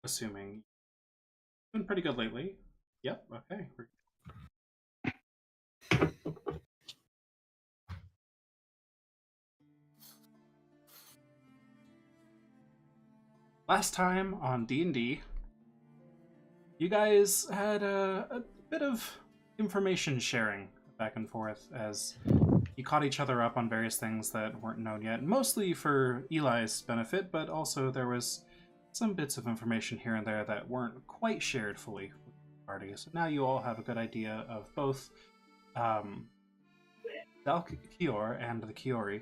assuming. Been pretty good lately. Yep, okay. Last time on D&D, you guys had a bit of information sharing back and forth as you caught each other up on various things that weren't known yet, mostly for Eli's benefit, but also there was some bits of information here and there that weren't quite shared fully with the party. So now you all have a good idea of both Dalkior and the Kiori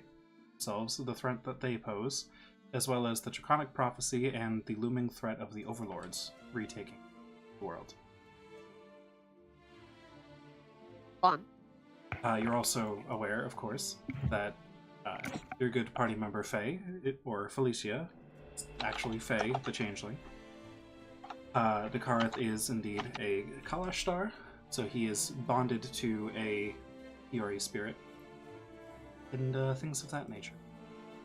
themselves, the threat that they pose, as well as the Draconic Prophecy and the looming threat of the Overlords retaking the world. Fun. You're also aware, of course, that your good party member Faye, or Felicia, actually Faye, the Changeling. Dakarath is indeed a Kalash star, so he is bonded to a Kiori spirit, and things of that nature.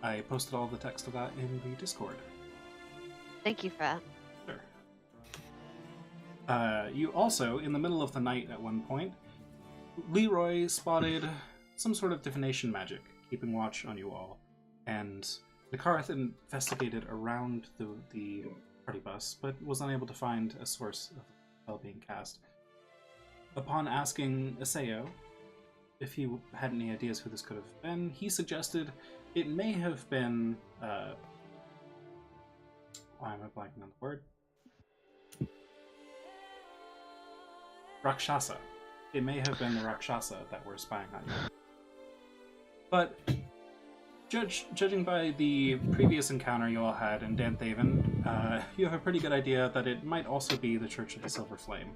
I posted all the text of that in the Discord. Thank you for that. Sure. You also, in the middle of the night at one point, Leroy spotted some sort of divination magic keeping watch on you all, and Dakarath investigated around the party bus, but was unable to find a source of the spell being cast. Upon asking Aseo if he had any ideas who this could have been, he suggested it may have been, why am I blanking on the word? Rakshasa. It may have been the Rakshasa that were spying on you. But, judging by the previous encounter you all had in Danthaven, you have a pretty good idea that it might also be the Church of the Silver Flame.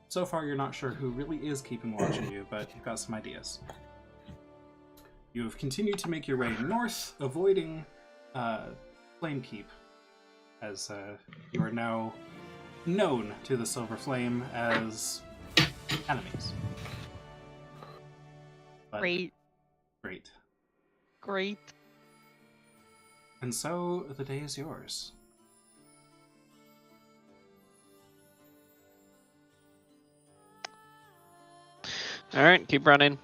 So far, you're not sure who really is keeping watch on you, but you've got some ideas. You have continued to make your way north, avoiding Flame Keep, as you are now known to the Silver Flame as enemies. But Great. Great. And so, the day is yours. Alright, keep running.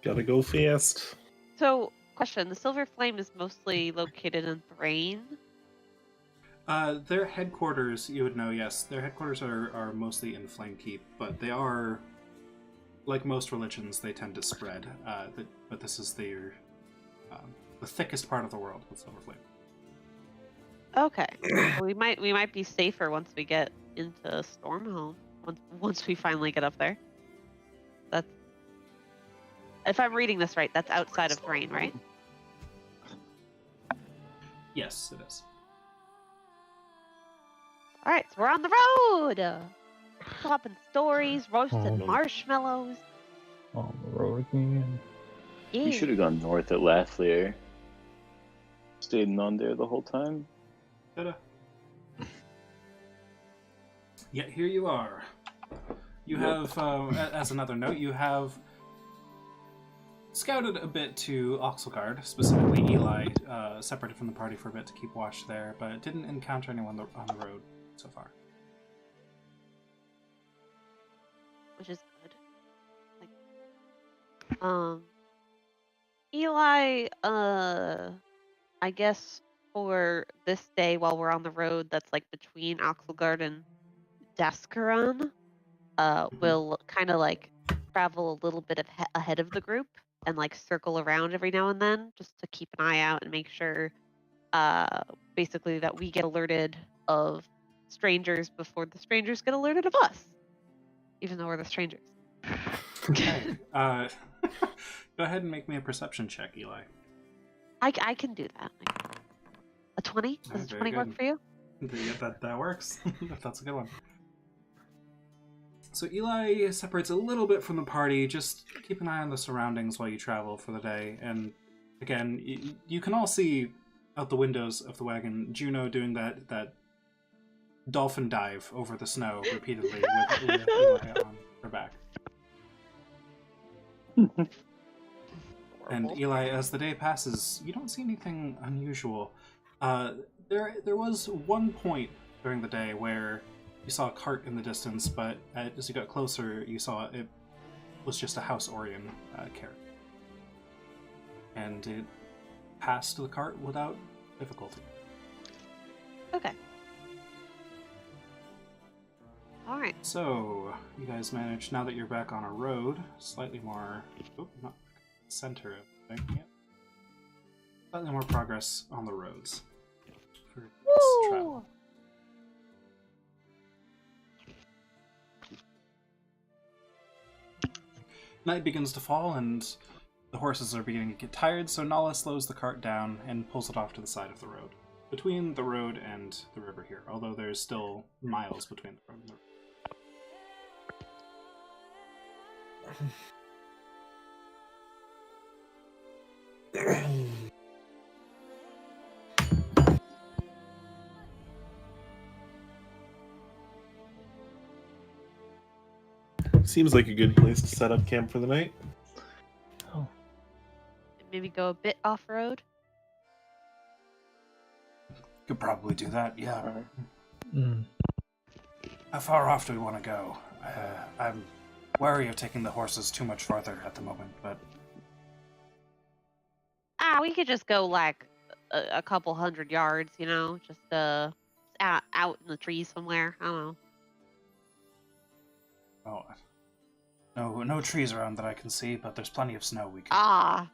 Gotta go fast. So, question: the Silver Flame is mostly located in Thrain. Their headquarters, you would know, yes. Their headquarters are mostly in Flamekeep, but they are, like most religions, they tend to spread. But this is the thickest part of the world with Silver Flame. Okay, we might be safer once we get into Stormhome. Once we finally get up there. That's, if I'm reading this right, that's outside of Thrain, right? Yes, it is. All right, so we're on the road. Popping stories, roasting marshmallows. On the road again. Yeah. We should have gone north at Lathlier. Stayed on there the whole time. Ta-da. Yet here you are. You have, as another note, you have scouted a bit to Oxelgard, specifically Eli, separated from the party for a bit to keep watch there, but didn't encounter anyone on the road so far. Which is good. Eli, I guess for this day while we're on the road that's like between Oxelgard and Daskaran, we'll kind of like travel a little bit ahead of the group and like circle around every now and then just to keep an eye out and make sure basically that we get alerted of strangers before the strangers get alerted of us, even though we're the strangers. Okay. Go ahead and make me a perception check, Eli. I can do that. A 20? Does a 20 work for you? Yeah, that works. That's a good one. So Eli separates a little bit from the party. Just keep an eye on the surroundings while you travel for the day. And again, you can all see out the windows of the wagon Juno doing that dolphin dive over the snow repeatedly with Eli on her back. And Eli, as the day passes, you don't see anything unusual. There was one point during the day where you saw a cart in the distance, but as you got closer, you saw it was just a House Orion carrot. And it passed the cart without difficulty. Okay. All right. So, you guys managed, now that you're back on a road, slightly more... Oh, not center of the thing yet. Slightly more progress on the roads. For this travel. Night begins to fall, and the horses are beginning to get tired, so Nala slows the cart down and pulls it off to the side of the road. Between the road and the river here, although there's still miles between the road and the river. Seems like a good place to set up camp for the night. Oh, Maybe go a bit off road. Could probably do that, yeah. mm. How far off do we want to go? I'm wary of taking the horses too much farther at the moment, but We could just go like a couple 100 yards, you know, just out in the trees somewhere. I don't know. oh, no trees around that I can see, but there's plenty of snow we can.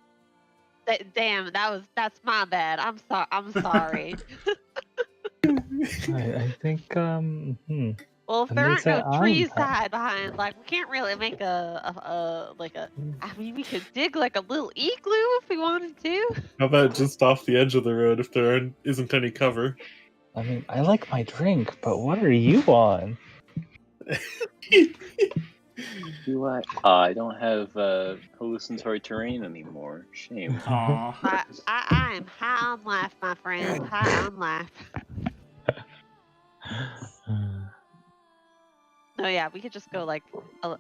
Damn, that's my bad. I'm sorry. I think Well, if And there they aren't say no I'm trees to fine. hide behind, like we can't really make I mean, we could dig like a little igloo if we wanted to. How about just off the edge of the road if there isn't any cover? I mean, I like my drink, but what are you on? You what? I don't have hallucinatory terrain anymore. Shame. Aw. I am high on life, my friend. High on life. No, yeah, we could just go like just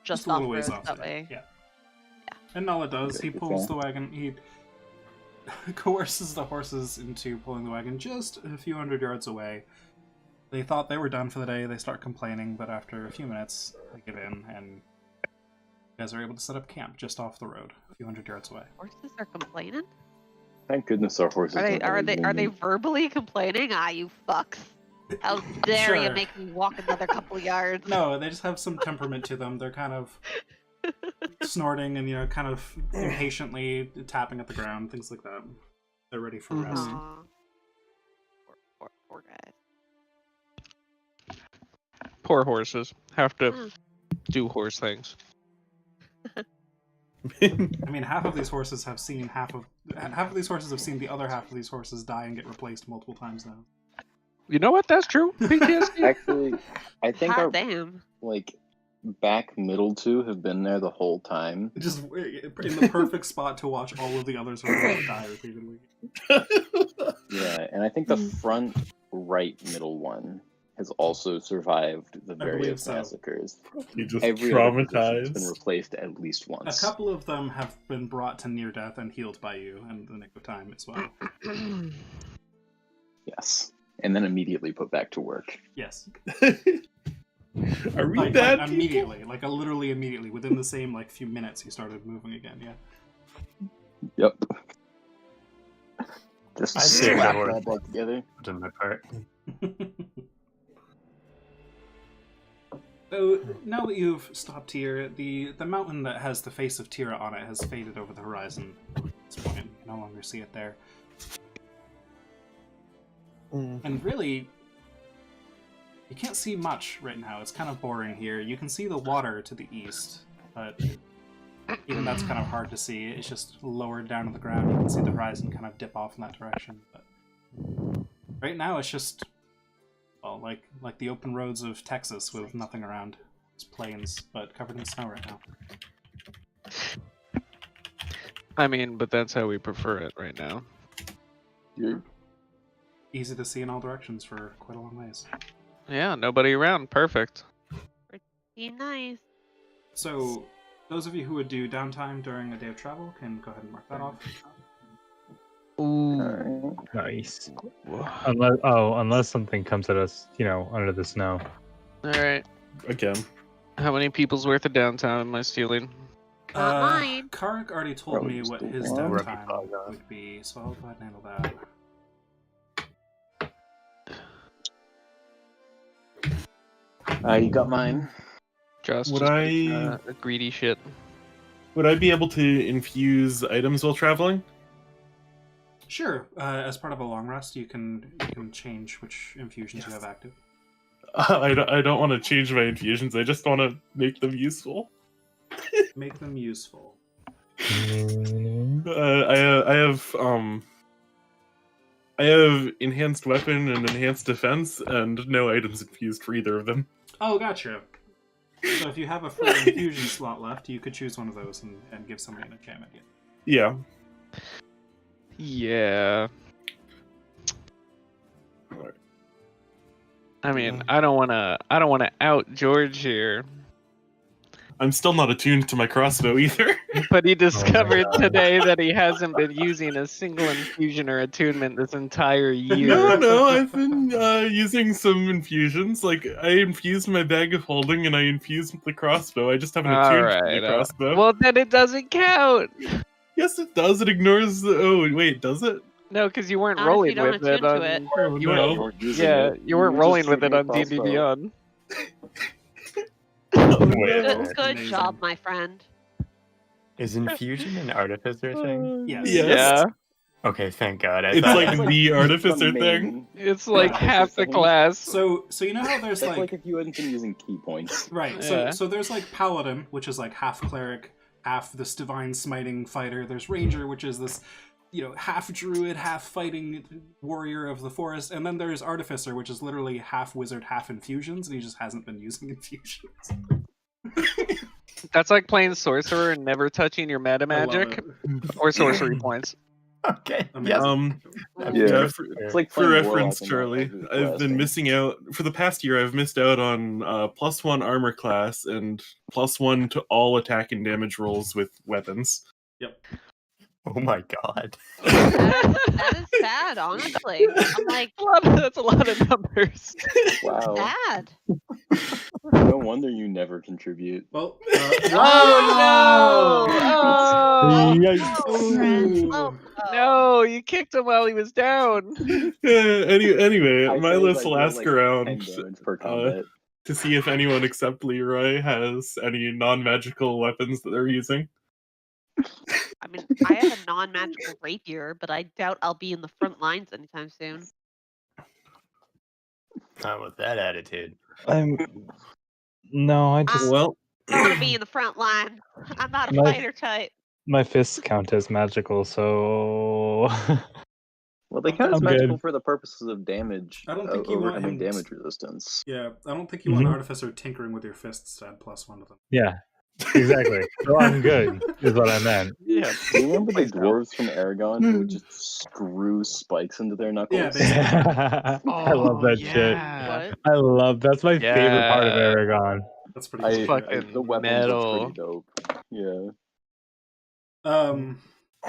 Just a off little ways road off that there, way. yeah. And Nala does. He Okay, pulls okay. the wagon. He coerces the horses into pulling the wagon just a few 100 yards away. They thought they were done for the day. They start complaining, but after a few minutes, they give in, and you guys are able to set up camp just off the road, a few 100 yards away. Horses are complaining. Thank goodness our horses Are they don't really are they move. verbally complaining? You fucks! How dare you Sure. make me walk another couple yards? No, they just have some temperament to them. They're kind of snorting and, kind of impatiently tapping at the ground, things like that. They're ready for rest. Aw. Poor guys. Poor horses. Have to Mm. do horse things. I mean, half of these horses have seen half of these horses have seen the other half of these horses die and get replaced multiple times now. You know what? That's true. PTSD. Actually, I think Hot our damn. back middle two have been there the whole time. Just in the perfect spot to watch all of the others die repeatedly. Yeah, and I think the front right middle one has also survived the I believe various so. massacres. He just Every other position has been traumatized. replaced at least A once. couple of them have been brought to near death and healed by you in the nick of time as well. Yes, and then immediately put back to work. Yes. Are we Like bad people? immediately, literally immediately, within the same few minutes, he started moving again. Yeah. Yep. Just I think I slap would- that back together. done my part. So now that you've stopped here, the mountain that has the face of Tira on it has faded over the horizon. At this point, you no longer see it there. And really, you can't see much right now. It's kind of boring here. You can see the water to the east, but even that's kind of hard to see. It's just lowered down to the ground. You can see the horizon kind of dip off in that direction. But right now, it's just, well, like the open roads of Texas with nothing around. It's plains, but covered in snow right now. I mean, but that's how we prefer it right now. Easy to see in all directions for quite a long ways. Yeah, nobody around. Perfect. Be nice. So, those of you who would do downtime during a day of travel can go ahead and mark that off. Ooh. Alright. Nice. All Unless something comes at us, under the snow. right. Again. How many people's worth of downtime am I stealing? Not mine. Kark already told Probably me just what the his one. downtime would be, so I'll go ahead and handle that. You got mine. Josh Would just I- being, a greedy shit. Would I be able to infuse items while traveling? Sure. As part of a long rest, you can change which infusions you have active. I don't want to change my infusions. I just want to make them useful. Make them useful. I have enhanced weapon and enhanced defense, and no items infused for either of them. Oh, gotcha. So if you have a free infusion slot left, you could choose one of those and give somebody an enchantment. Yeah. Yeah. I mean, I don't wanna out George here, I'm still not attuned to my crossbow either. but he discovered God. today that he hasn't been using a single infusion or attunement this entire year. No, I've been using some infusions. Like, I infused my bag of holding and I infused the crossbow. I just haven't attuned to the crossbow. Well, then it doesn't count. Yes, it does. It ignores the... Oh, wait, does it? No, because you weren't Not if you rolling don't with it attune to on. it. Oh, You no. weren't, you weren't rolling with it on D&D Beyond. Good Amazing. job, my friend. Is infusion an artificer thing? Yes. Yes. Yeah, Okay, thank God. I It's thought like the artificer The thing. main- it's like Yeah. half the class. So you know how there's That's like like if you hadn't been using key points. right. Yeah. So there's like paladin, which is like half cleric, half this divine smiting fighter. There's ranger, which is this half druid, half fighting warrior of the forest, and then there's artificer, which is literally half wizard, half infusions, and he just hasn't been using infusions. That's like playing sorcerer and never touching your meta I love magic it. or sorcery points. Okay. Amazing. Yes. Yeah, for, It's like for playing reference, Warlock and not Charlie, having I've been blasting. missing out for the past year. I've missed out on +1 armor class and +1 to all attack and damage rolls with weapons. Oh my God. That is sad, honestly. I'm like, That's a lot of numbers. Wow. sad. No wonder you never contribute. Well, Oh, Oh, Yikes. no, friends. Oh, no. no, you kicked him while he was down. Anyway, I my say list that will you're, ask like, around 10 damage per combat. to see if anyone except Leroy has any non-magical weapons that they're using. I mean, I have a non-magical rapier, but I doubt I'll be in the front lines anytime soon. Not with that attitude. No, I just Well, I don't want to be in the front line. I'm not a My- fighter type. my fists count as magical, so Well, they count as I'm magical good. for the purposes of damage. I don't think you want overcoming him damage resistance. yeah, I don't think you want Mhm. artificer tinkering with your fists to add +1 to them. yeah, exactly. So I'm good, is what I meant. Yeah. Do you remember the Please don't. dwarves from Aragon who would just screw spikes into their knuckles? Yeah, they- I love that shit. What? I love that's my favorite part of Yeah. Aragon. That's pretty I, cool. fucking the weapons metal. are pretty dope. Yeah.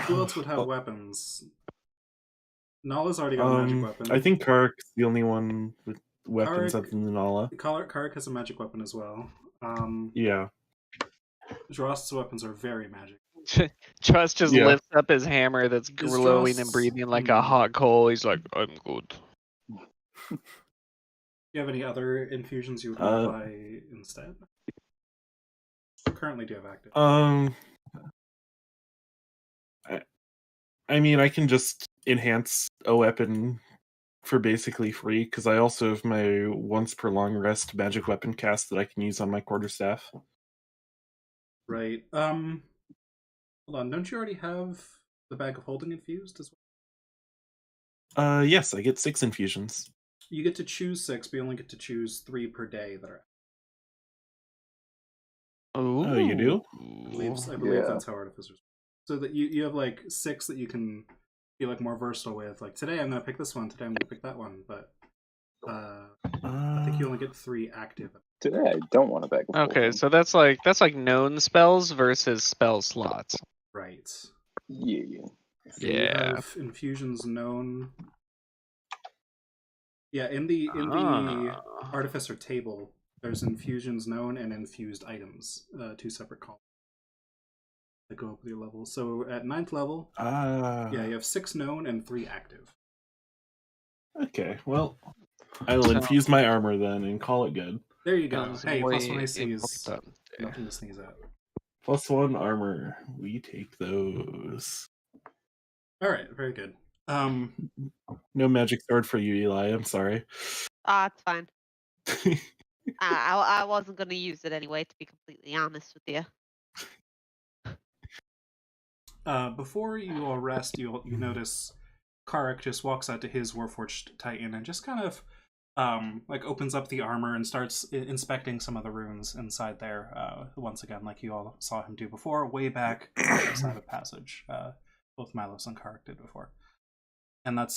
Who else would have weapons? Nala's already got a magic weapon. I think Kark's the only one with weapons Kark- other than Nala. Kark has a magic weapon as well. Yeah. Drost's weapons are very magic. Trust just Yeah. lifts up his hammer that's glowing and Dross- breathing like a hot coal. He's like, I'm good. Do you have any other infusions you would want to buy instead? Currently do have active. I mean, I can just enhance a weapon for basically free, because I also have my once per long rest magic weapon cast that I can use on my quarterstaff. Right. Hold on. Don't you already have the bag of holding infused as well? Yes, I get 6 infusions. You get to choose 6, but you only get to choose 3 per day that are. Ooh. Oh, you do? I believe Yeah. that's how artificers. So that you have like 6 that you can be like more versatile with. Like today I'm gonna pick this one. Today I'm gonna pick that one. But I think you only get 3 active. Today I don't want a bag of Okay, holding. so that's like known spells versus spell slots. Right. Yeah. So you have infusions known. Yeah, in the artificer table, there's infusions known and infused items, 2 separate columns that go up with your level. So at 9th level, yeah, you have 6 known and 3 active. Okay, well, I will infuse my armor then and call it good. There you go. Sounds Hey, muy +1 AC is importante. nothing to sneeze at. +1 armor. We take those. All right, very good. No magic sword for you, Eli. I'm sorry. It's fine. I wasn't going to use it anyway, to be completely honest with you. Before you all rest, you notice Karek just walks out to his Warforged Titan and just kind of like opens up the armor and starts inspecting some of the runes inside there. Once again, like you all saw him do before, way back on the side of passage. Both Milos and Karek did before, and that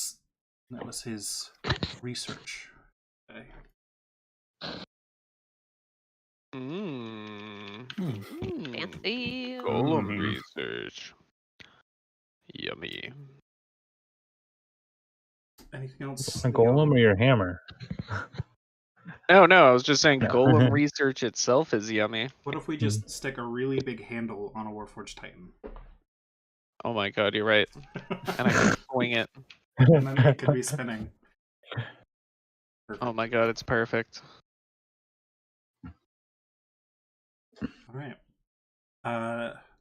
was his research. Okay. Fancy. Golem research. Yummy. Anything else? A golem or your hammer? No, I was just saying No. golem research itself is yummy. What if we just stick a really big handle on a Warforged Titan? Oh my god, you're right. And I can swing it. And then it could be spinning. Perfect. Oh my god, it's perfect. All right.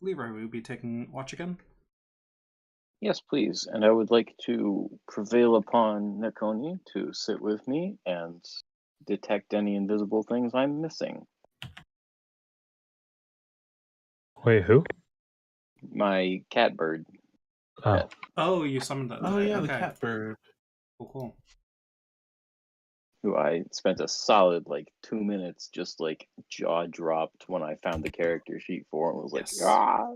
Leroy, will you be taking watch again? Yes, please. And I would like to prevail upon Nekoni to sit with me and detect any invisible things I'm missing. Wait, who? My catbird, Oh, Oh, you summoned that. Oh today. yeah, Okay. the catbird. Cool. who I spent a solid 2 minutes just jaw dropped when I found the character sheet for, and was like, Yes. ah,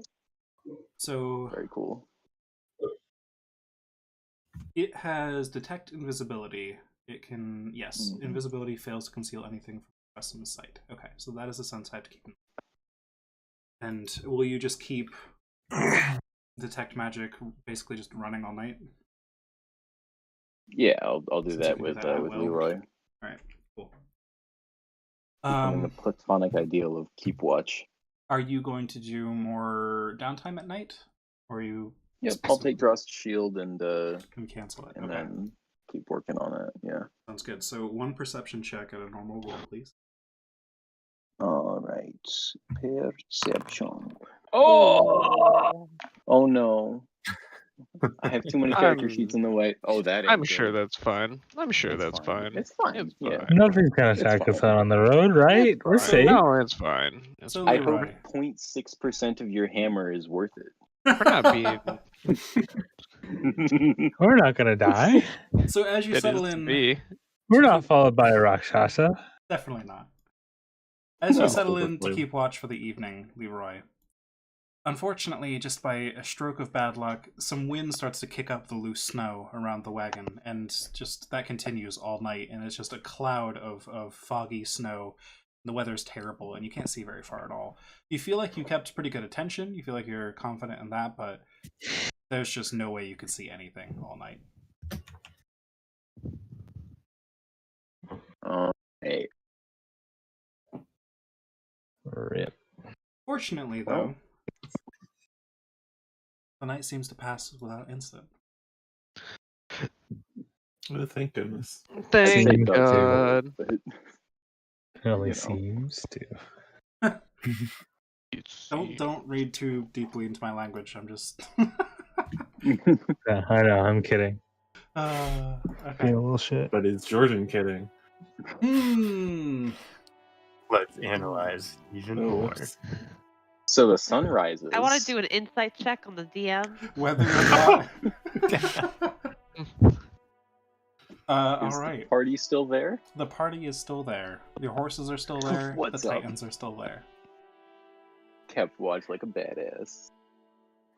So very cool. it has detect invisibility. It can, yes, invisibility fails to conceal anything from the customer's sight. Okay, so that is a sense I have to keep in mind. And will you just keep detect magic basically just running all night? Yeah, I'll do Since that you can do with that at with will. Leroy. All right, cool. Becoming the platonic ideal of keep watch. Are you going to do more downtime at night, or are you? Yep, I'll take Drost's shield and cancel it. and Okay, then keep working on it. Yeah. sounds good. So 1 perception check at a normal roll, please. All right. Perception. Oh, Oh no. I have too many character sheets in the way. Oh, that ain't I'm good. sure that's fine. I'm sure It's that's fine. It's fine. It's Yeah. fine. nothing's gonna It's attack us fine. out on the road, right? It's We're fine. safe. No, it's fine. It's So fine. I hope Leroy. 0.6% of your hammer is worth We're not being We're not gonna die. So as you it settle is to in, be. We're not followed by a Rakshasa. definitely not. As you No. settle in to Hopefully. keep watch for the evening, Leroy. Unfortunately, just by a stroke of bad luck, some wind starts to kick up the loose snow around the wagon, and just that continues all night, and it's just a cloud of foggy snow. The weather's terrible, and you can't see very far at all. You feel like you kept pretty good attention, you feel like you're confident in that, but there's just no way you could see anything all night. Hey. Rip. Fortunately, though, the night seems to pass without incident. Oh, thank goodness. Thank Seems God. But, It only You know. seems to. Don't read too deeply into my language. I'm just. Yeah, I know. I'm kidding. Okay. Being a little shit. But is Jordan kidding? Let's analyze even Oh, more. whoops. so the sun rises. I want to do an insight check on the DM. Whether or not. All Is right. the party still there? The party is still there. Your horses are still there. What's the up? Titans are still there. Kept watch like a badass.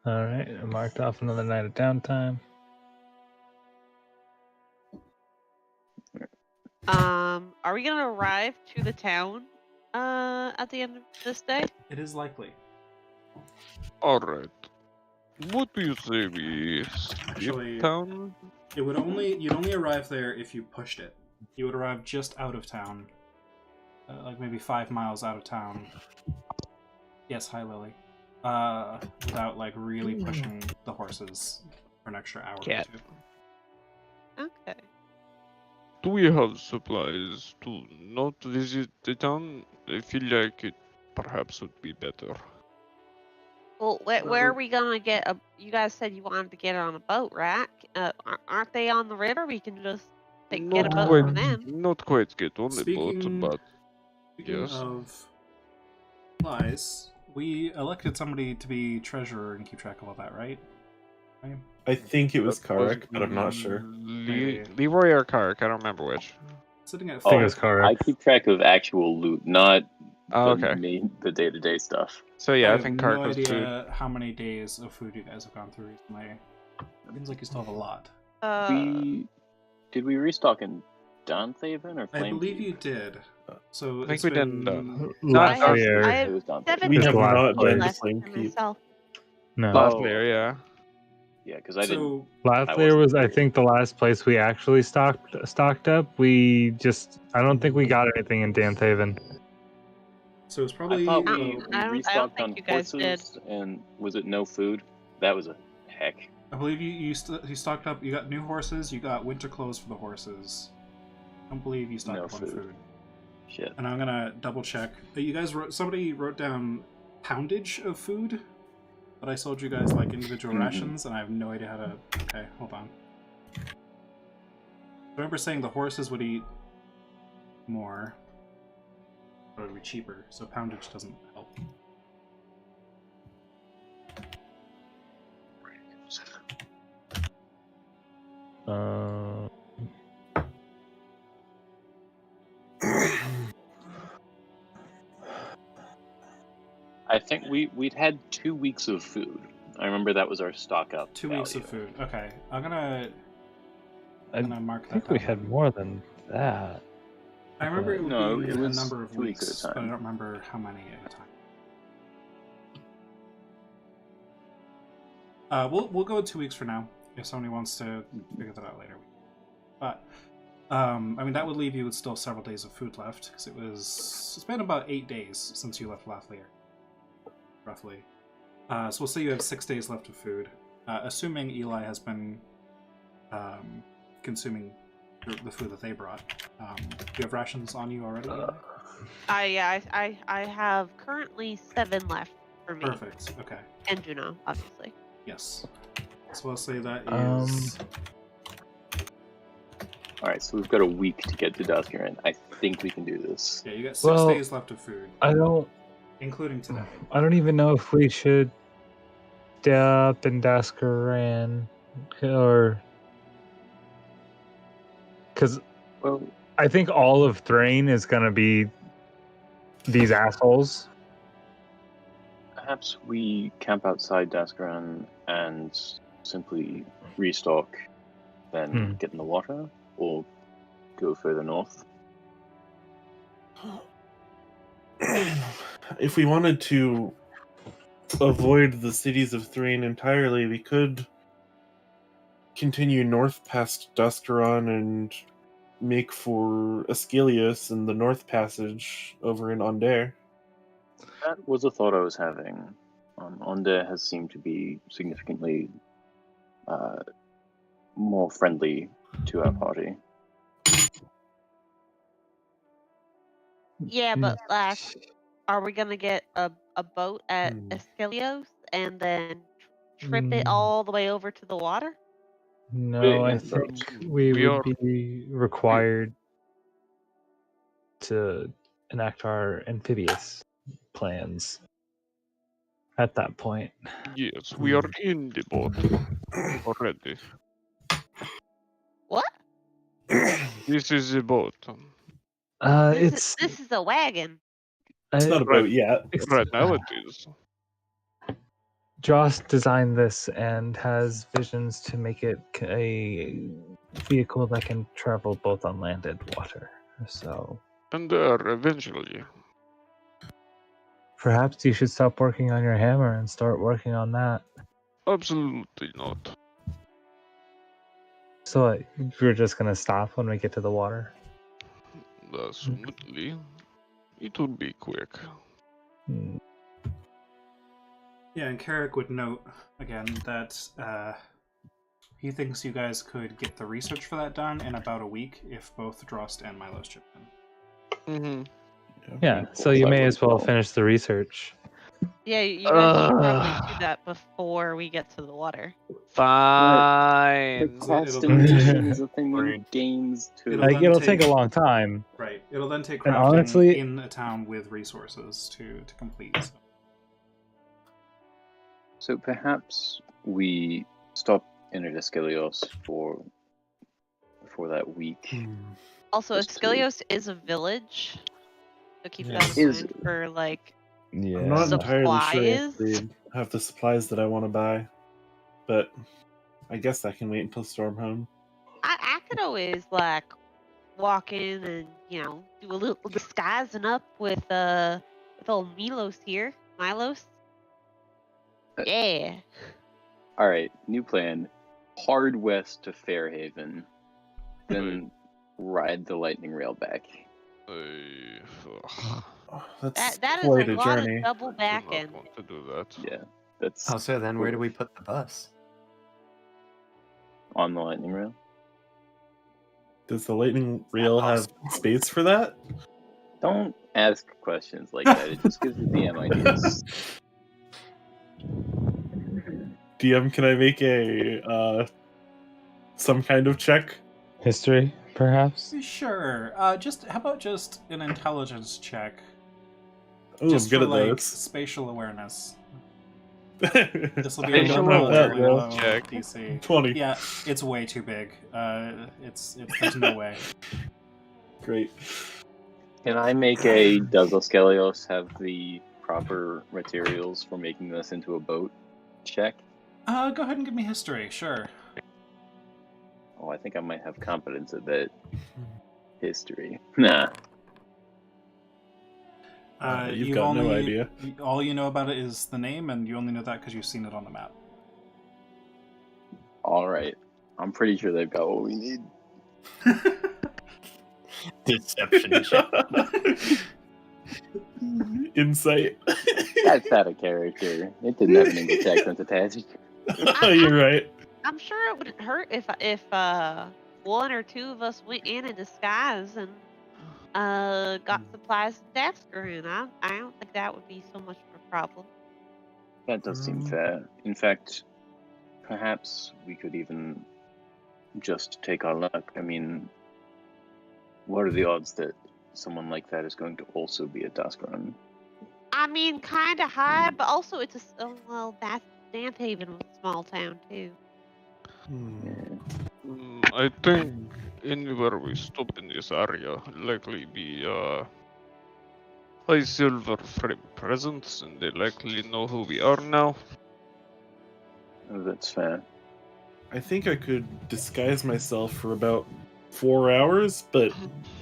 All right. I marked off another night of downtime. Are we gonna arrive to the town at the end of this day? It is likely. Alright. What do you say we skip Actually, town? you'd only arrive there if you pushed it. You would arrive just out of town, like maybe 5 miles out of town. Yes, hi Lily. Without like really pushing the horses for an extra hour Cat. or two. Okay. Do we have supplies to not visit the town? I feel like it perhaps would be better. Well, where are we gonna get a? You guys said you wanted to get on a boat, right? Aren't they on the river? We can just get a Not boat quite, from them. not quite get on the boat, Speaking but Speaking yes. of supplies, we elected somebody to be treasurer and keep track of all that, right? Right? I think it was That was Karek, but I'm not sure. Maybe. Leroy or Kark, I don't remember which. Sitting at I think Oh, it's five. correct. I keep track of actual loot, not Oh, the okay. the day-to-day stuff. So I yeah, I have think no Kark was food. idea how many days of food you guys have gone through recently. Seems like you still have a lot. Did we restock in Donthaven or I Flame believe Keep? you did. So I think it's we been... didn't. Last Not year. I It have was Donthaven. 7 We Just have the last not place. been to left Flame for Keep. myself. No. Last Oh. layer, yeah. Yeah, because I didn't. So, Last I layer wasn't was, I here. think, the last place we actually stocked up. I don't think we got anything in Danthaven. so it's I probably... thought I we don't restocked think on you guys did. horses, and was it no food? That was a heck. I believe you stocked up. You got new horses. You got winter clothes for the horses. I don't believe you stocked No up on food. food. Shit. And I'm gonna double check. You guys somebody wrote down poundage of food, but I sold you guys like individual Mhm. rations, and I have no idea how to. Okay, hold on. I remember saying the horses would eat more, but it would be cheaper, so poundage doesn't help. I think we'd had 2 weeks of food. I remember that was our stock up. 2 weeks of value. food. Okay, I'm gonna mark I that think we down. had more than that. I remember it would No, be it a was number of 2 weeks weeks, at a but I time. don't remember how many at a time. We'll go with 2 weeks for now. If somebody wants to figure that out later. But I mean that would leave you with still several days of food left because it's been about 8 days since you left Lathlier, roughly. So we'll say you have 6 days left of food, assuming Eli has been consuming the food that they brought. Do you have rations on you already? Eli? I have currently 7 left for me. Perfect. Okay. And Juno, obviously. Yes. So we'll say that Um, is. Alright, so we've got a week to get to Duskiran. I think we can do this. Yeah, you got 6 Well, days left of food, I don't including today. even know if we should stay up in Daskaran or because Well, I think all of Thrain is gonna be these assholes. perhaps we camp outside Duskiran and simply restock, then get in the water, or go further north. If we wanted to avoid the cities of Thrain entirely, we could continue north past Duskaron and make for Ascelius and the North Passage over in Onder. That was a thought I was having. Onda has seemed to be significantly more friendly to our party. Yeah, but are we gonna get a boat at Esquilios and then trip it all the way over to the water? No, I Yeah, think we we would are- be required to enact our amphibious plans at that point. Yes, we are in the boat already. What? This is the boat. This is a wagon. It's not a Right. boat yet. Right now it is. Joss designed this and has visions to make it a vehicle that can travel both on land and water. So And there, eventually. perhaps you should stop working on your hammer and start working on that. Absolutely not. So you're just gonna stop when we get to the water? Absolutely. It will be quick. Hmm. Yeah, and Carrick would note again that he thinks you guys could get the research for that done in about a week if both Drost and Milos chipped in. Mm-hmm. Yeah, so you may as well finish the research. Yeah, you guys should probably do that before we get to the water. The Fine. cost It'll of then mission take- is a thing in Right. games too. It'll take a long time. Right. It'll then take And crafting honestly- in a town with resources to complete. So. So perhaps we stop in Iskelios for that week. Hmm. Also, Just to- Iskelios is a village, so keep Yeah. that in Is mind for like. Yeah. I'm not entirely sure if Supplies? they have the supplies that I want to buy, but I guess I can wait until Stormhome. I could always like walk in and do a little disguising up with old Milos here. Milos. Yeah. All right, new plan. Hard west to Fairhaven, then ride the lightning rail back. Ugh. Oh, that's That is quite a a lot journey. of double I do backing. not want to do that. Yeah, that's Also, then where do we put the bus? on the lightning rail. Does the lightning rail have space for that? Don't ask questions like that. It just gives the DM ideas. DM, can I make a some kind of check? History, perhaps? Sure. How about just an intelligence check? Oh, I'm Just good for at like those. spatial awareness. This This will be a Spatial relatively awareness low check. DC. 20. Yeah, it's way too big. It's there's no way. Great. Can I make a does Iskelios have the proper materials for making this into a boat check? Go ahead and give me history. Sure. Oh, I think I might have competence at that. History. Nah. You've got no idea. All you know about it is the name, and you only know that because you've seen it on the map. Alright. I'm pretty sure they've got what we need. Deception check. Insight. That's out of character. It didn't have an English accent attached. You're right. I'm sure it wouldn't hurt if one or two of us went in disguise and got supplies to Daskarin. I don't think that would be so much of a problem. That does seem fair. In fact, perhaps we could even just take our luck. I mean, what are the odds that someone like that is going to also be a Daskaran? I mean, kind of high, but also it's Danthaven was a small town too. I think anywhere we stop in this area likely be high silver frame presence, and they likely know who we are now. Oh, that's fair. I think I could disguise myself for about 4 hours, but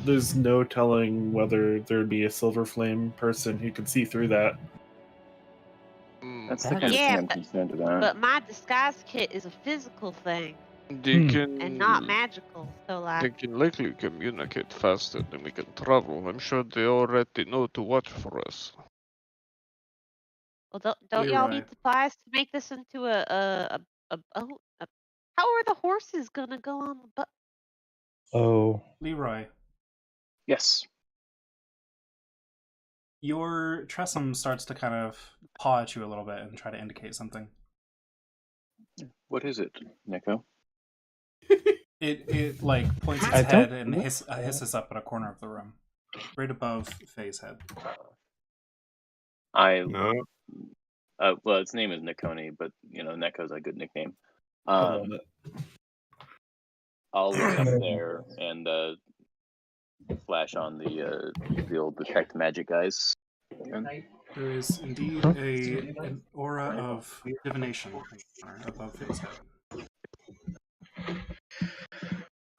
there's no telling whether there'd be a silver flame person who could see through that. That's the That kind of Yeah, thing I'm concerned about. But my disguise kit is a physical thing They can and not magical. So They like, can likely communicate faster than we can travel. I'm sure they already know to watch for us. well, don't y'all Leroy. need supplies to make this into a boat? How are the horses gonna go on the boat? Oh. Leroy, Yes. your Tressum starts to kind of paw at you a little bit and try to indicate something. What is it, Neko? It like points its I head don't- and hisses up at a corner of the room, right above Faye's head. No. Well, its name is Nekoni, but Neko's a good nickname. I love it. I'll look up there and flash on the old detect magic eyes. There is indeed an aura of divination above Faye's head.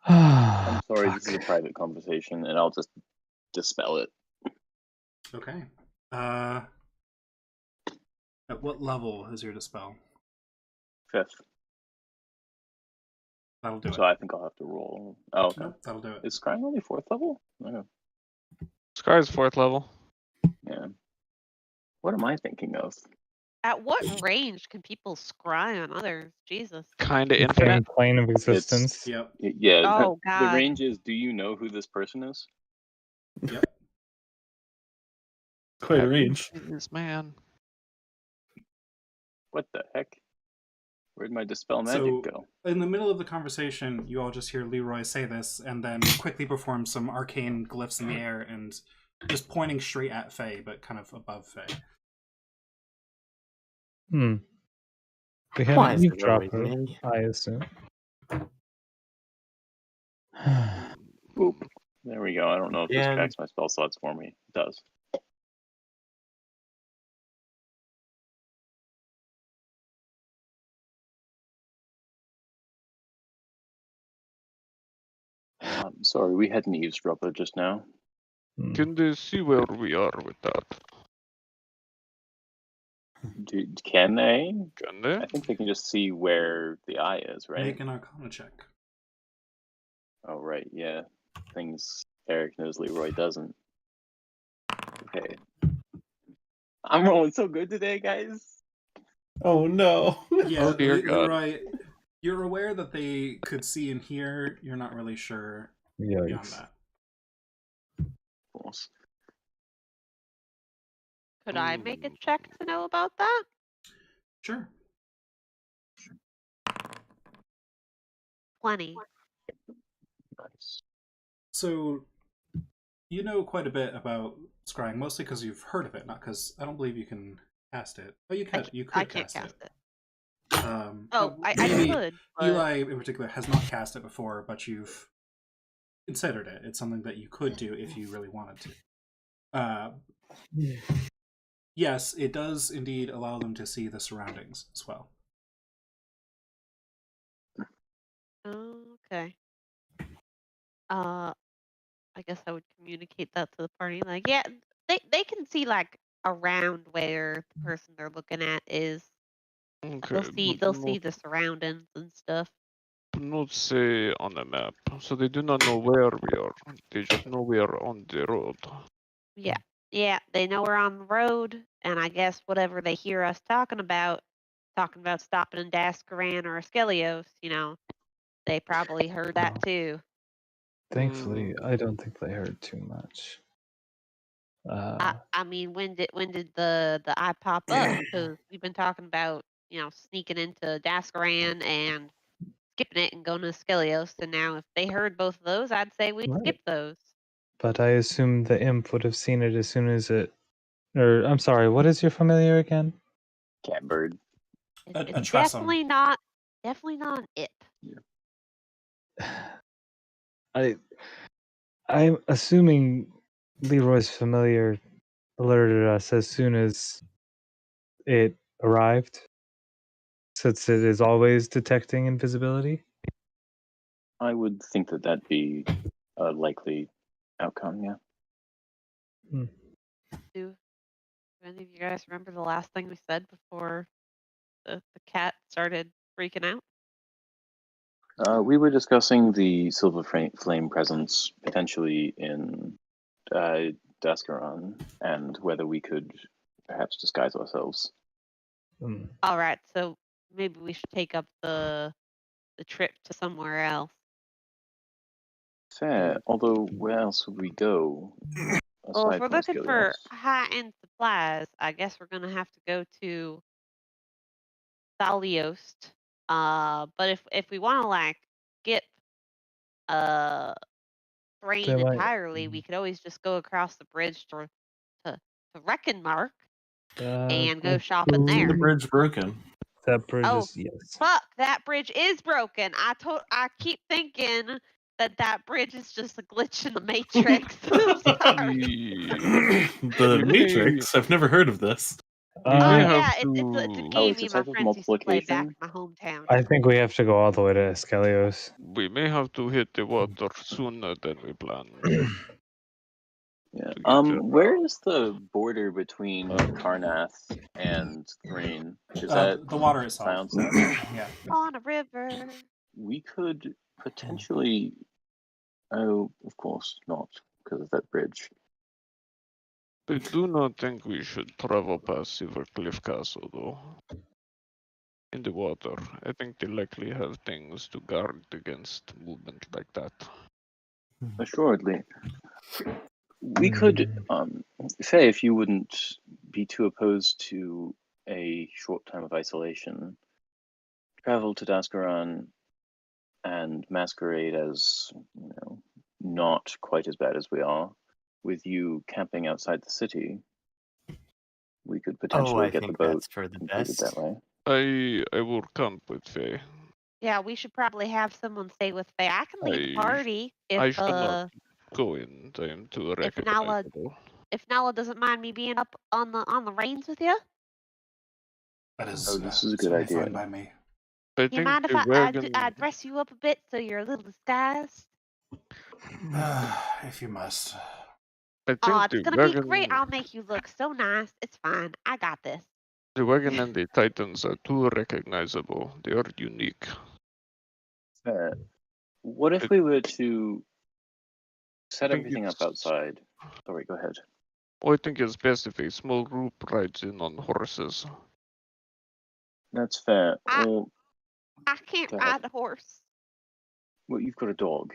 I'm sorry, this is a private conversation, and I'll just dispel it. Okay. At what level is your dispel? 5th. That'll do So it. I think I'll have to roll. Oh, okay. Nope, that'll do it. Is Scrying only 4th level? Okay. Sky's 4th level. Yeah. What am I thinking of? At what range can people scry on others? Jesus. Kinda Same infinite. plane of existence. Yep. Yeah. Oh, The God. range is, do you know who this person is? Yep. Quite a range. This man. What the heck? Where'd my Dispel Magic So, go? in the middle of the conversation, you all just hear Leroy say this, and then quickly perform some arcane glyphs in the air, and just pointing straight at Faye, but kind of above Faye. Hmm. We Why have is an it always eavesdropper, me? I assume. Boop. There we go. I don't know if this Again. tracks my spell slots for me. It does. Sorry, we had an eavesdropper just now. Hmm. Can they see where we are with that? Can they? Can they? I think they can just see where the eye is, right? Make an Arcana check. Oh, right, yeah. Things Eric knows Leroy doesn't. Okay. I'm rolling so good today, guys. Oh no. Yeah, Oh, dear God. Leroy, you're aware that they could see and hear. You're not really sure beyond Yikes. that. False. Could I make a check to know about that? Sure. 20. Nice. So, you know quite a bit about scrying, mostly because you've heard of it, not because I don't believe you can cast it. Oh, you could. You could I can't cast it. I maybe could. But... Eli, in particular, has not cast it before, but you've considered it. It's something that you could do if you really wanted to. Yes, it does indeed allow them to see the surroundings as well. Okay. I guess I would communicate that to the party. Like, yeah, they can see like around where the person they're looking at is. Okay, They'll see the surroundings and stuff. but not say on the map. So they do not know where we are. They just know we are on the road. Yeah, they know we're on the road, and I guess whatever they hear us talking about stopping in Dascaran or Askelios, they probably heard that No. too. Thankfully, I don't think they heard too much. I mean, when did the eye pop up? Because we've been talking about sneaking into Dascaran and skipping it and going to Askelios, and now if they heard both of those, I'd say we'd Right. skip those. But I assume the imp would have seen it as soon as it. Or I'm sorry, what is your familiar again? Catbird. It's A Tressum. definitely not an it. I'm assuming Leroy's familiar alerted us as soon as it arrived, since it is always detecting invisibility. I would think that that'd be a likely outcome, yeah. Do any of you guys remember the last thing we said before the cat started freaking out? We were discussing the Silver Flame presence potentially in Dascaron and whether we could perhaps disguise ourselves. All right, so maybe we should take up the trip to somewhere else. Fair, although where else would we go? Well, if aside we're from looking for Askelios? high-end supplies, I guess we're gonna have to go to Saliost. But if we want to like skip Thrain They might- entirely, we could always just go across the bridge to Reckenmark and go shopping Isn't the there. bridge broken? That bridge Oh, is yes. Fuck, that bridge is broken. I keep thinking that bridge is just a glitch in the Matrix. Sorry. The Matrix? I've never heard of this. We may have Yeah, to. it's a Oh, game it's me a and my type of friends used to play back in multiplication? my hometown. I think we have to go all the way to Askelios. We may have to hit the water sooner than we planned. Yeah. to get there. Where is the border between Karnath and Thrain? Is that The water itself. Silence Nest? Yeah. On a river. We could potentially. Oh, of course not, because of that bridge. I do not think we should travel past Silver Cliff Castle, though. In the water, I think they likely have things to guard against movement like that. Assuredly. We could, Faye, if you wouldn't be too opposed to a short time of isolation, travel to Daskaran and masquerade as, not quite as bad as we are, with you camping outside the city. We could Oh, potentially I get the think boat that's for the completed best. that way. I will camp with Faye. Yeah, we should probably have someone stay with Faye. I can lead the I party if I should not go in time to if Nala recognizable. doesn't mind me being up on the reins with you. That is Oh, this is a good certainly idea. fine by me. I You think mind if the I wagon. dress you up a bit so you're a little disguised? If you must. I Oh, think it's the gonna be great. wagon. I'll make you look so nice. It's fine. I got this. The wagon and the Titans are too recognizable. They are unique. Fair. What if It- we were to set I think everything up it's- outside? Sorry, go ahead. I think it's best if a small group rides in on horses. That's fair. I- Or, I can't Go ahead. ride a horse. well, you've got a dog.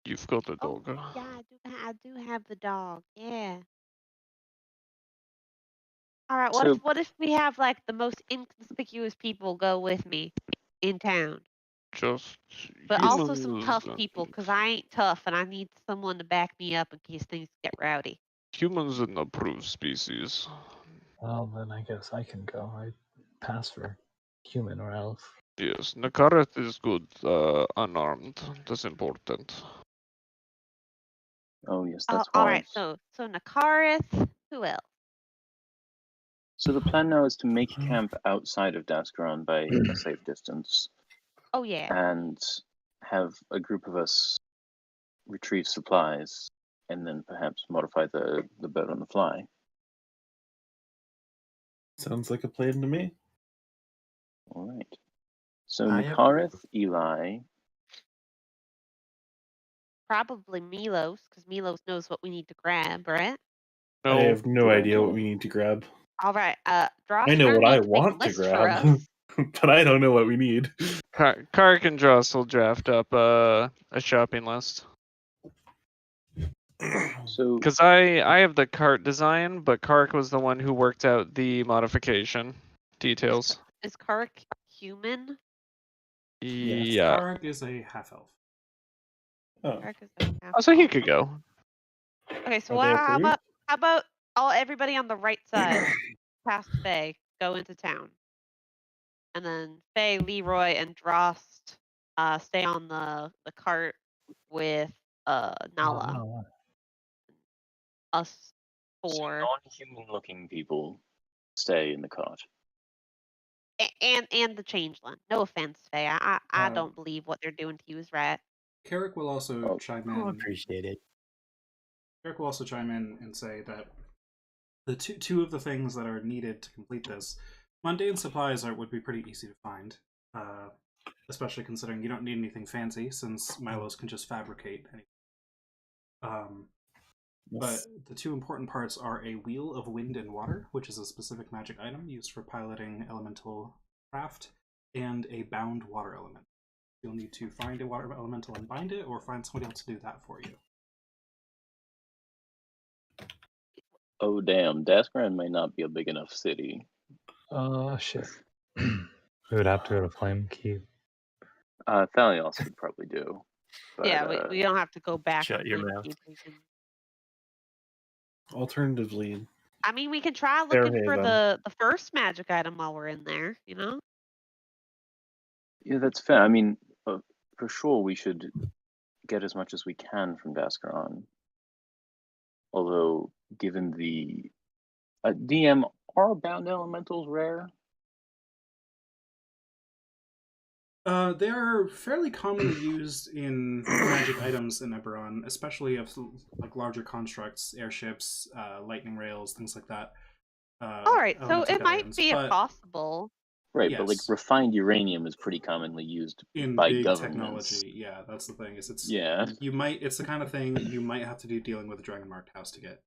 You've got a Oh, dog. yeah, I do have the dog. Yeah. All right. So- What if we have like the most inconspicuous people go with me in town, Just but also some humans tough and- people because I ain't tough and I need someone to back me up in case things get rowdy. Humans and approved species. Well, then I guess I can go. I pass for human or elf. Yes, Nakarat is good, unarmed. That's important. Oh, yes, that's All wise. right. So Nakarith. Who else? So the plan now is to make camp outside of Daskaran by a safe distance, Oh yeah. and have a group of us retrieve supplies, and then perhaps modify the boat on the fly. Sounds like a plan to me. All right. So I have- Nakarith, Eli, Probably Milos, because Milos knows what we need to grab, right? No, I have no Good idea what idea. we need to grab. All right. Dross, I know you're what gonna I need to make a want to list for grab, us. but I don't know what we need. Kark and Joss will draft up a shopping list. so Because I have the cart design, but Kark was the one who worked out the modification details. Is Kark human? Yes. Yeah. Karg is a half elf. Oh, Kark is a half Oh, so he elf. could go. Okay, so Are they how approved? about everybody on the right side past Faye go into town, and then Faye, Leroy, and Drost stay on the cart with Nala. No. Us so four non-human-looking people stay in the cart. and the changeling. No offense, Faye. I Uh, don't believe what they're doing to you is right. Carrick will also Oh, chime I'll in. appreciate it. Carrick will also chime in and say that the two of the things that are needed to complete this, mundane supplies would be pretty easy to find, especially considering you don't need anything fancy since Milos can just fabricate anything. But the two important parts are a wheel of wind and water, which is a specific magic item used for piloting elemental craft, and a bound water element. You'll need to find a water elemental and bind it, or find somebody else to do that for you. Oh, damn. Daskaran may not be a big enough city. Shit. We would have to go to Flame Keep. Thalios could probably do. But, Yeah, we don't have to go back. Shut to your Flame mouth. Keep. Alternatively, I mean, we can try looking for Fairhaven. the first magic item while we're in there. yeah, that's fair. I mean, for sure we should get as much as we can from Daskaran. Although, given the DM, are bound elementals rare? They are fairly commonly used in magic items in Eberron, especially of like larger constructs, airships, lightning rails, things like that. All right, so elemental it might galleons. be But possible. Right, but like yes, refined uranium is pretty commonly used in by big governments. technology, yeah, that's the thing. Is it's Yeah. it's the kind of thing you might have to do dealing with a dragon marked house to get.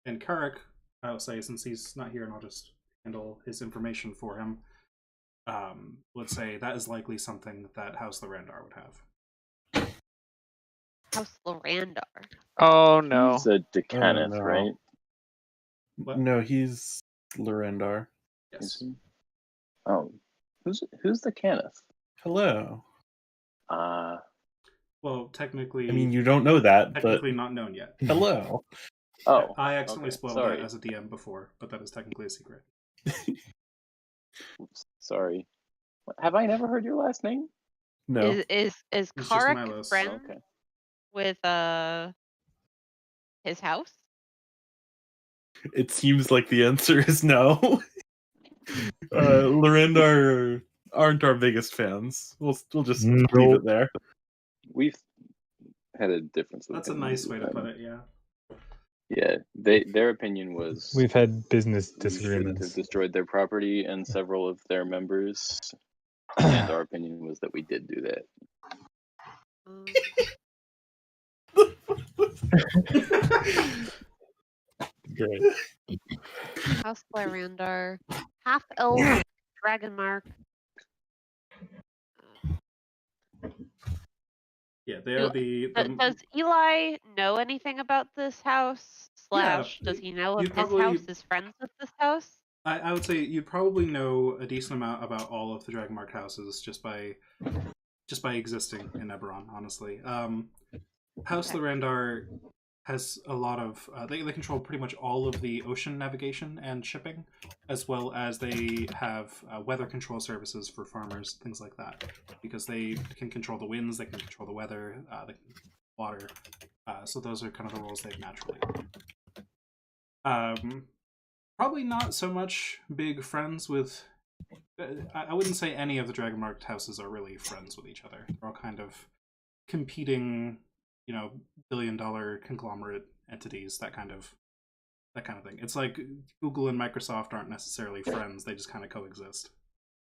And Carrick, I'll say, since he's not here, and I'll just handle his information for him. Let's say that is likely something that House Lorandar would have. House Lorandar. Oh no. He's a Decanith, no. right? What? No, he's Lorandar. Is Yes. he? Oh, who's the Canith? Hello. Well, technically, I mean, you don't know that, but technically not known yet. hello. Oh, I accidentally okay. spoiled Sorry. that as a DM before, but that is technically a secret. Oops, sorry. Have I never heard your last name? No. Is It's just Karak my list. friends Okay. with his house? It seems like the answer is no. Lorandar aren't our biggest fans. We'll just leave Nope. it there. We've had a difference of That's a opinion nice with way to them. put it, yeah. Yeah, their opinion was We've had business we shouldn't have disagreements. destroyed their property and several of their members, and our opinion was that we did do that. Great. House Lorandar, half elf, dragon mark. Yeah, they are Does Eli know anything about this house? Yeah, Does he know if you'd his probably- house is friends with this house? I would say you probably know a decent amount about all of the dragon marked houses just by existing in Eberron, honestly. House Okay. Lorandar has a lot of they control pretty much all of the ocean navigation and shipping, as well as they have weather control services for farmers, things like that, because they can control the winds, they can control the weather, the water. So those are kind of the roles they've naturally. Probably not so much big friends with. I wouldn't say any of the dragon marked houses are really friends with each other. They're all kind of competing, billion-dollar conglomerate entities, that kind of thing. It's like Google and Microsoft aren't necessarily friends; they just kind of coexist.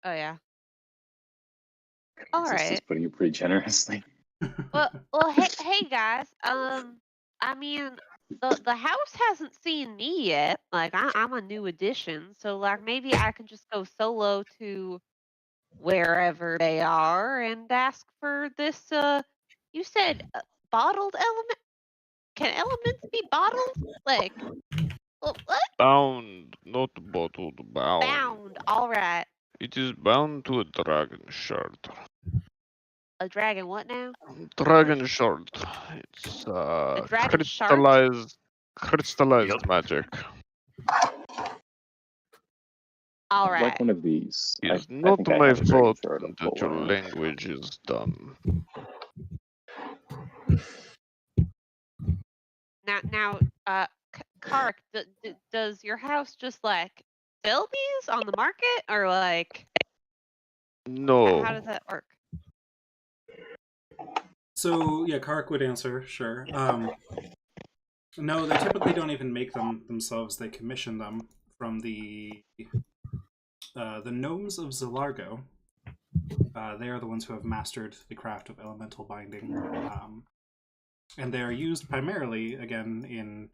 Oh yeah. All This is right. putting it pretty generously. Well, hey guys. I mean, the house hasn't seen me yet. Like I'm a new addition, so like maybe I can just go solo to wherever they are and ask for this. You said bottled element. Can elements be bottled? Like what? Bound, not bottled, bound. Bound. All right. It is bound to a dragon shard. A dragon. What now? Dragon shard. It's dragon shard? crystallized Yep. magic. All I'd right. like one of these. I It's not think I my have a dragon fault shard to that pull your around. language is dumb. Now, Kark, does your house just like sell these on the market, or like No. how does that work? So yeah, Kark would answer, sure. No, they typically don't even make them themselves. They commission them from the gnomes of Zelargo. They are the ones who have mastered the craft of elemental binding, and they are used primarily, again, in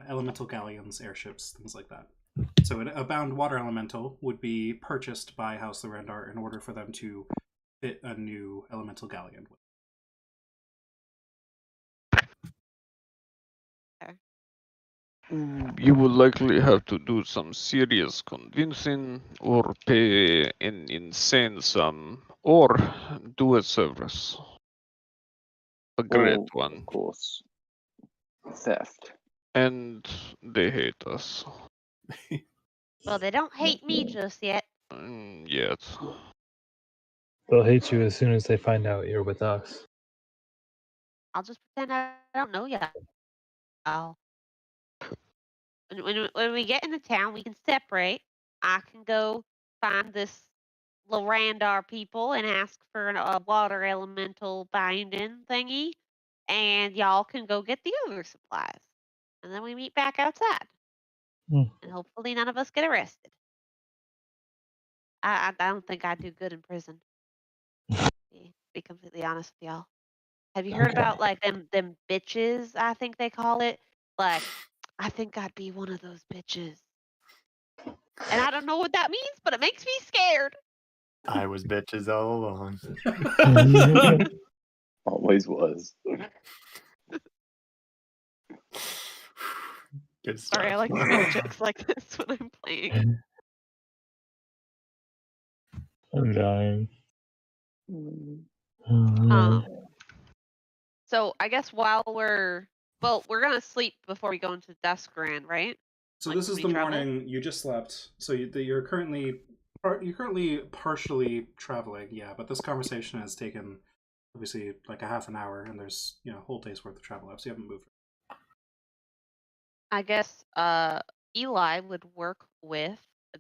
elemental galleons, airships, things like that. So a bound water elemental would be purchased by House Lorandar in order for them to fit a new elemental galleon. You will likely have to do some serious convincing or pay an insane sum or do a service. A great one. Of course. Theft. And they hate us. Well, they don't hate me just yet. Yet. They'll hate you as soon as they find out you're with us. I'll just pretend I don't know y'all. When we get into town, we can separate. I can go find this Lorandar people and ask for a water elemental binding thingy, and y'all can go get the other supplies. And then we meet back outside. Hmm. And hopefully none of us get arrested. I don't think I'd do good in prison. Be completely honest with y'all. Have you heard Okay. about like them bitches, I think they call it? Like, I think I'd be one of those bitches. And I don't know what that means, but it makes me scared. I was bitches all along. Always was. Good stuff. Sorry, I like to make jokes like this when I'm playing. I'm dying. Mm. Oh, So I guess while we're gonna sleep before we go into Duskran, right? So Like, this when is we the travel? morning you just slept. So you're currently partially traveling, yeah. But this conversation has taken obviously like a half an hour, and there's a whole day's worth of travel left. So you haven't moved. I guess Eli would work with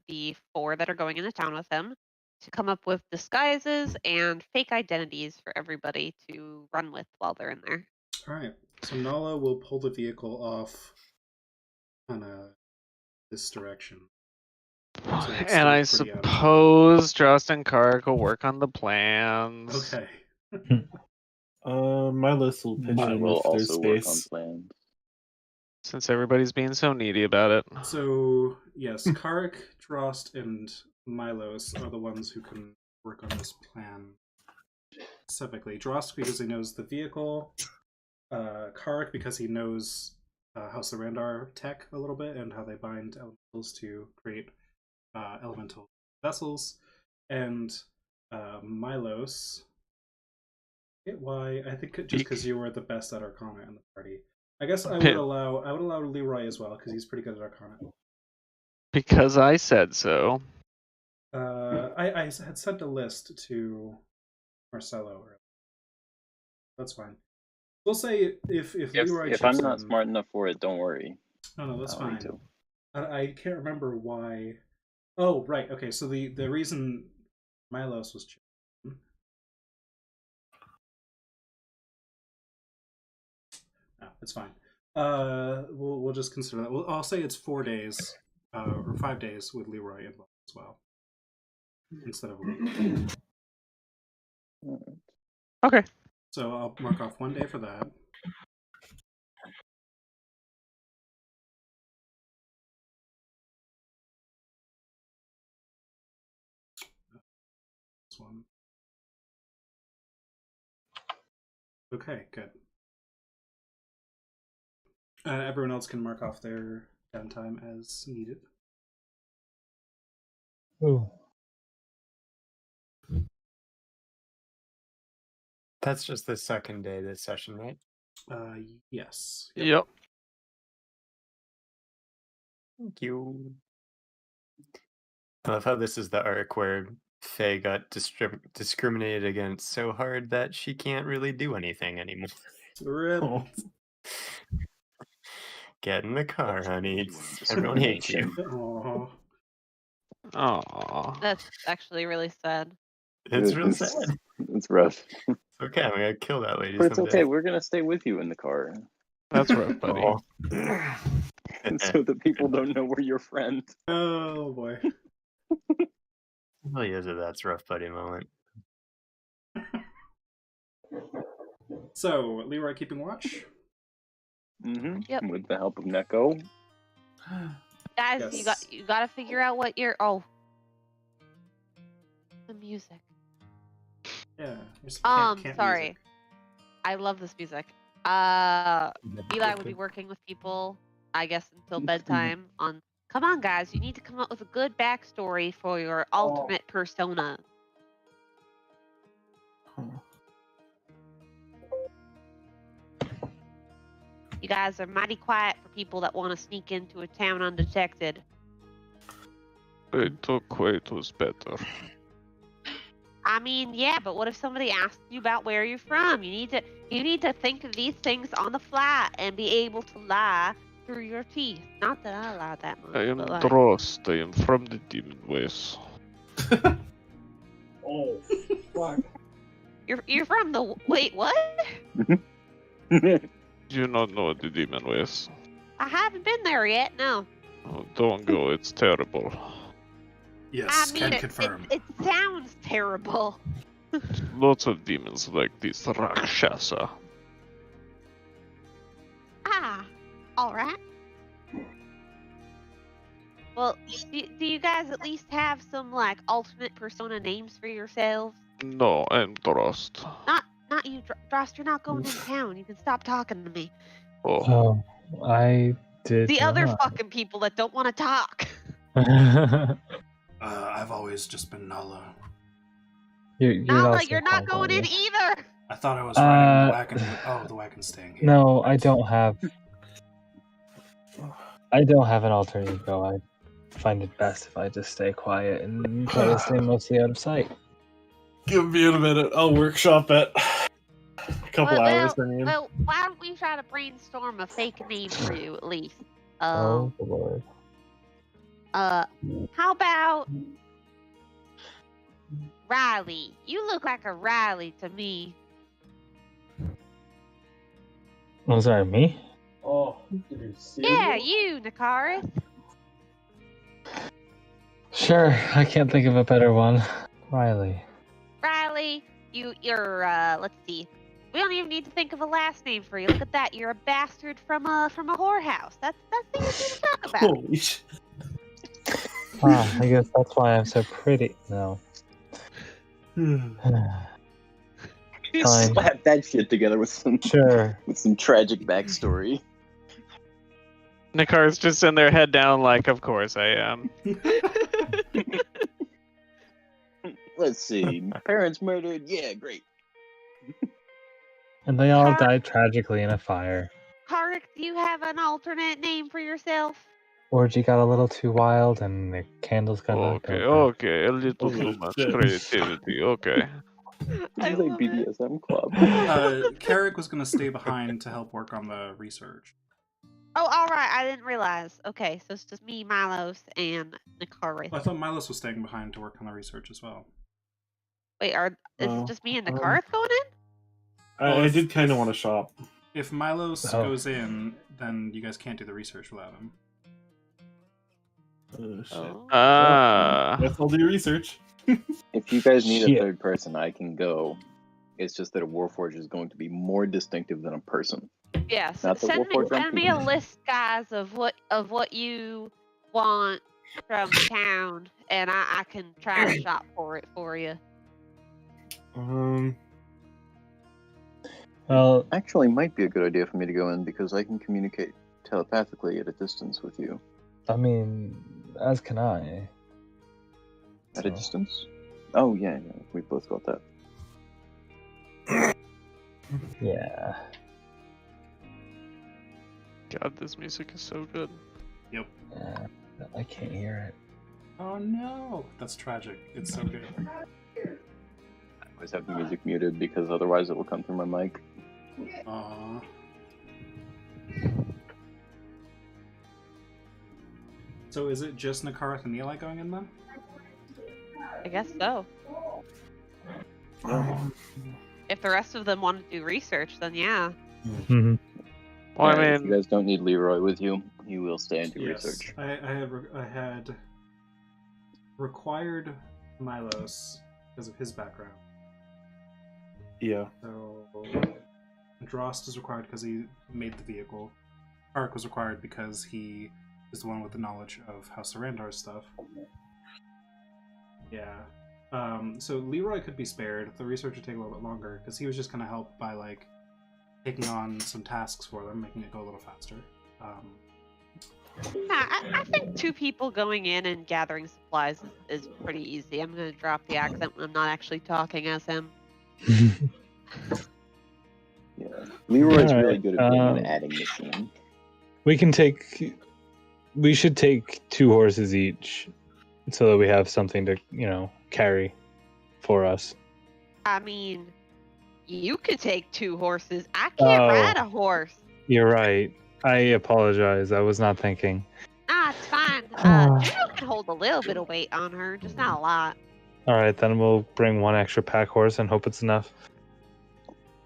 the 4 that are going into town with him to come up with disguises and fake identities for everybody to run with while they're in there. All right. So Nala will pull the vehicle off kind of this direction. So it's And I still pretty out of town. suppose Jost and Kark will work on the plans. Okay. Milos will pitch I in will if there's also work on space. plans. Since everybody's being so needy about it. So yes, Karik, Drost, and Milos are the ones who can work on this plan specifically. Drost because he knows the vehicle, Karik because he knows House of Randar tech a little bit and how they bind elementals to create elemental vessels, and Milos. Why? I think just because you were the best at Arcana in the party. I guess I would allow Leroy as well because he's pretty good at Arcana. Because I said so. I had sent a list to Marcelo. That's fine. We'll say if Leroy If chips I'm not in. smart enough for it, don't worry. No, that's I'll fine. too. I can't remember why. Oh, right. Okay, so the reason Milos was chipped in. No, it's fine. We'll just consider that. I'll say it's 4 days, or 5 days with Leroy involved as well, instead of a week. Okay. So I'll mark off 1 day for that. This one. Okay, good. Everyone else can mark off their downtime as needed. Ooh. That's just the second day of this session, right? Yes. Yep. Thank you. I love how this is the arc where Faye got discriminated against so hard that she can't really do anything anymore. Rip. Oh. Get in the car, honey. Genuine Everyone hates you. discrimination. Aww. Aww. That's actually really sad. It's real sad. It's rough. It's okay, I'm gonna kill that lady But it's someday. okay, we're gonna stay with you in the car. That's rough, buddy. Aw. So that people don't know we're your friend. Oh boy. Really is a that's rough buddy moment. So Leroy keeping watch. Mm-hmm. Yep. With the help of Neko. Guys, Yes. you gotta figure out what you're the music. Yeah. Can't Sorry. music. I love this music. Eli would be working with people, I guess, until bedtime on come on guys, you need to come up with a good backstory for your alternate persona. You guys are mighty quiet for people that want to sneak into a town undetected. I thought Quaid was better. I mean, yeah, but what if somebody asks you about where you're from? You need to think of these things on the fly and be able to lie through your teeth. Not that I lie that much. I am but like, Drost. I am from the Demon Ways. Oh, fuck. You're from the wait what? Do you not know the demon ways? I haven't been there yet. No. Oh, don't go, it's terrible. Yes, I mean, can confirm. it sounds terrible. Lots of demons like this Rakshasa. Ah, all right. Well, do you guys at least have some like alternate persona names for yourselves? No, I'm Drost. Not you, Drost. You're not going in town. You can stop talking to me. Oh, Oh, I did The other not. fucking people that don't want to talk. I've always just been Nala. you're Nala, also you're not fine, going in buddy. either. I thought I was riding the Uh, wagon. Oh, the wagon's staying here. No, I Right. don't have. I don't have an alter ego. I find it best if I just stay quiet and try to stay mostly out of sight. Give me a minute. I'll workshop it. A couple hours, I mean. Well, why don't we try to brainstorm a fake name for you at least? Oh Lord. How about Riley? You look like a Riley to me. Oh, sorry, me? Oh, Yeah, you, Nakaris. Sure, I can't think of a better one. Riley. Riley, you're let's see. We don't even need to think of a last name for you. Look at that. You're a bastard from a whorehouse. That's the easy to talk about. Holy shit. Ah, I guess that's why I'm so pretty. No. You Fine. slap that shit together with some Sure. tragic backstory. Nikar's just in there, head down, like, of course I am. Let's see. Parents murdered. Yeah, great. And they all Har- died tragically in a fire. Karik, do you have an alternate name for yourself? Orgy got a little too wild and the candles got knocked Okay, over. okay, a little too Holy much shit. creativity, okay. This I is like love it. BDSM club. Carrick was going to stay behind to help work on the research. Oh, all right. I didn't realize. Okay, so it's just me, Milos, and Nakaris. Well, I thought Milos was staying behind to work on the research as well. Wait, is Oh, it just me and Nakaris going in? I did kind of want to shop. If Milos Oh. goes in, then you guys can't do the research without him. Oh, shit. Oh. Guess I'll do research. If you guys need Shit. a third person, I can go. It's just that a Warforged is going to be more distinctive than a person. Yeah, Not the send Warforged on me a people. list, guys, of what you want from town, and I can try to shop for it for you. Well, Actually, might be a good idea for me to go in because I can communicate telepathically at a distance with you. I mean, as can I. At a So- distance? Oh, yeah, we both got that. Yeah. God, this music is so good. Yep. Yeah, I can't hear it. Oh no, that's tragic. It's so good. I always have the music muted because otherwise it will come through my mic. Aww. So is it just Nakarath and Eli going in then? I guess so. If the rest of them want to do research, then yeah. Mm-hmm. Well, I If you mean, guys don't need Leroy with you, he will stay and do Yes. research. I had required Milos because of his background. Yeah. So Drost is required because he made the vehicle. Ark was required because he is the one with the knowledge of House Sarandar's stuff. Yeah. So Leroy could be spared. The research would take a little bit longer because he was just going to help by like taking on some tasks for them, making it go a little faster. I think two people going in and gathering supplies is pretty easy. I'm gonna drop the accent when I'm not actually talking as him. Yeah. Leroy's really Alright, good at being an um, adding machine. We should take 2 horses each so that we have something to, carry for us. I mean, you could take 2 horses. I can't Oh. ride a horse. You're right. I apologize. I was not thinking. Nah, it's fine. Juno can hold a little bit of weight on her, just not a lot. All right, then we'll bring one extra pack horse and hope it's enough.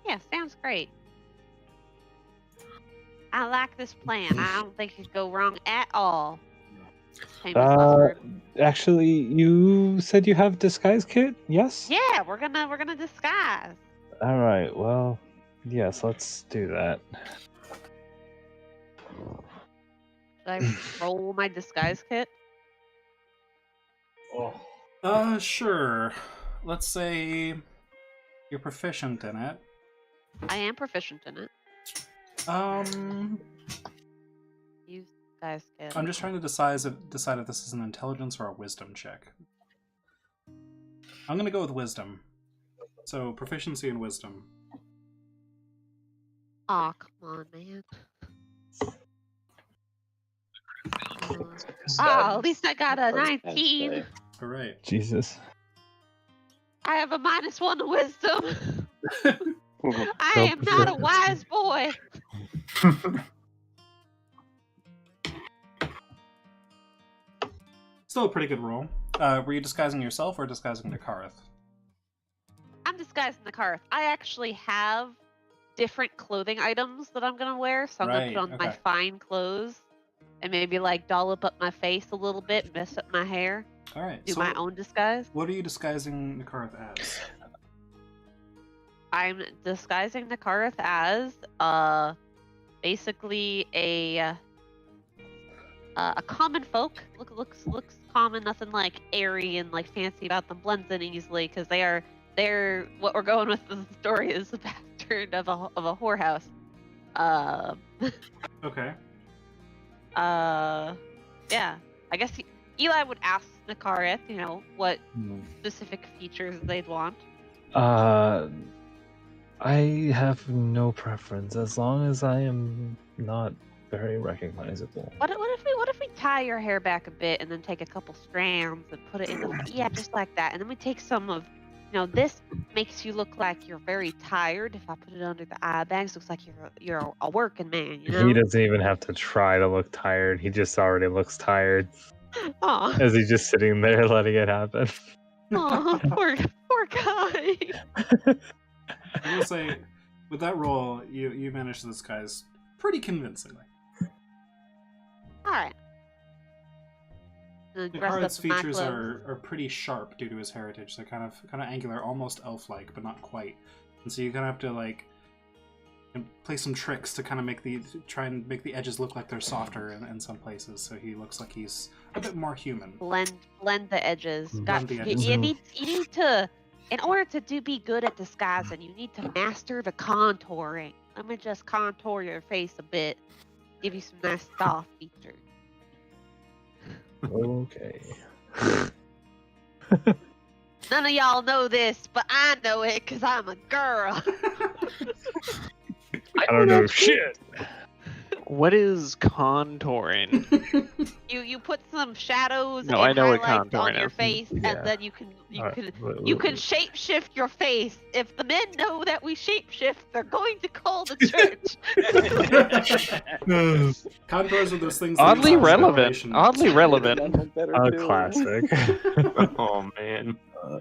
Yeah, sounds great. I like this plan. I don't think it could go wrong at all. Famous last word. Actually, you said you have disguise kit? Yes. Yeah, we're gonna disguise. All right. Well, yes. Let's do that. Should I roll my disguise kit? Sure. Let's say you're proficient in it. I am proficient in it. Use disguise kit. I'm just trying to decide if this is an intelligence or a wisdom check. I'm gonna go with wisdom. So proficiency in wisdom. Aw, come on, man. At least I got a 19. All right. Jesus. I have a -1 to wisdom. I am not a wise boy. Still a pretty good roll. Were you disguising yourself or disguising Nakarth? I'm disguising the Karth. I actually have different clothing items that I'm gonna wear, so I'm gonna put on my fine clothes and maybe like dollop up my face a little bit, mess up my hair. All right. Do my own disguise. What are you disguising Nakarth as? I'm disguising the Karth as basically a common folk. Looks common, nothing like airy and like fancy about them. Blends in easily because they're what we're going with the story is the bastard of a whorehouse. Okay. Yeah. I guess Eli would ask Nakareth, what specific features they'd want. I have no preference as long as I am not very recognizable. What if we tie your hair back a bit and then take a couple strands and put it in the just like that, and then we take some of this makes you look like you're very tired. If I put it under the eye bags, looks like you're a working man. He doesn't even have to try to look tired. He just already looks tired. Aw. As he's just sitting there letting it happen. Aw, poor guy. I will say, with that roll, you managed to disguise pretty convincingly. All right. Nakarth's features are pretty sharp due to his heritage. They're kind of angular, almost elf-like, but not quite. And so you kind of have to like play some tricks to kind of try and make the edges look like they're softer in some places. So he looks like he's a bit more human. Blend the edges. Blend the edges. You need to, in order to be good at disguising, you need to master the contouring. Let me just contour your face a bit, give you some nice soft features. Okay. None of y'all know this, but I know it because I'm a girl. I don't know shit. What is contouring? You put some shadows No, and I know what highlights on contouring your is. face, Yeah. and then you can You can shapeshift your face. If the men know that we shapeshift, they're going to call the church. Contours are those things. That Oddly use relevant. separation. Oddly relevant. A classic. Oh man.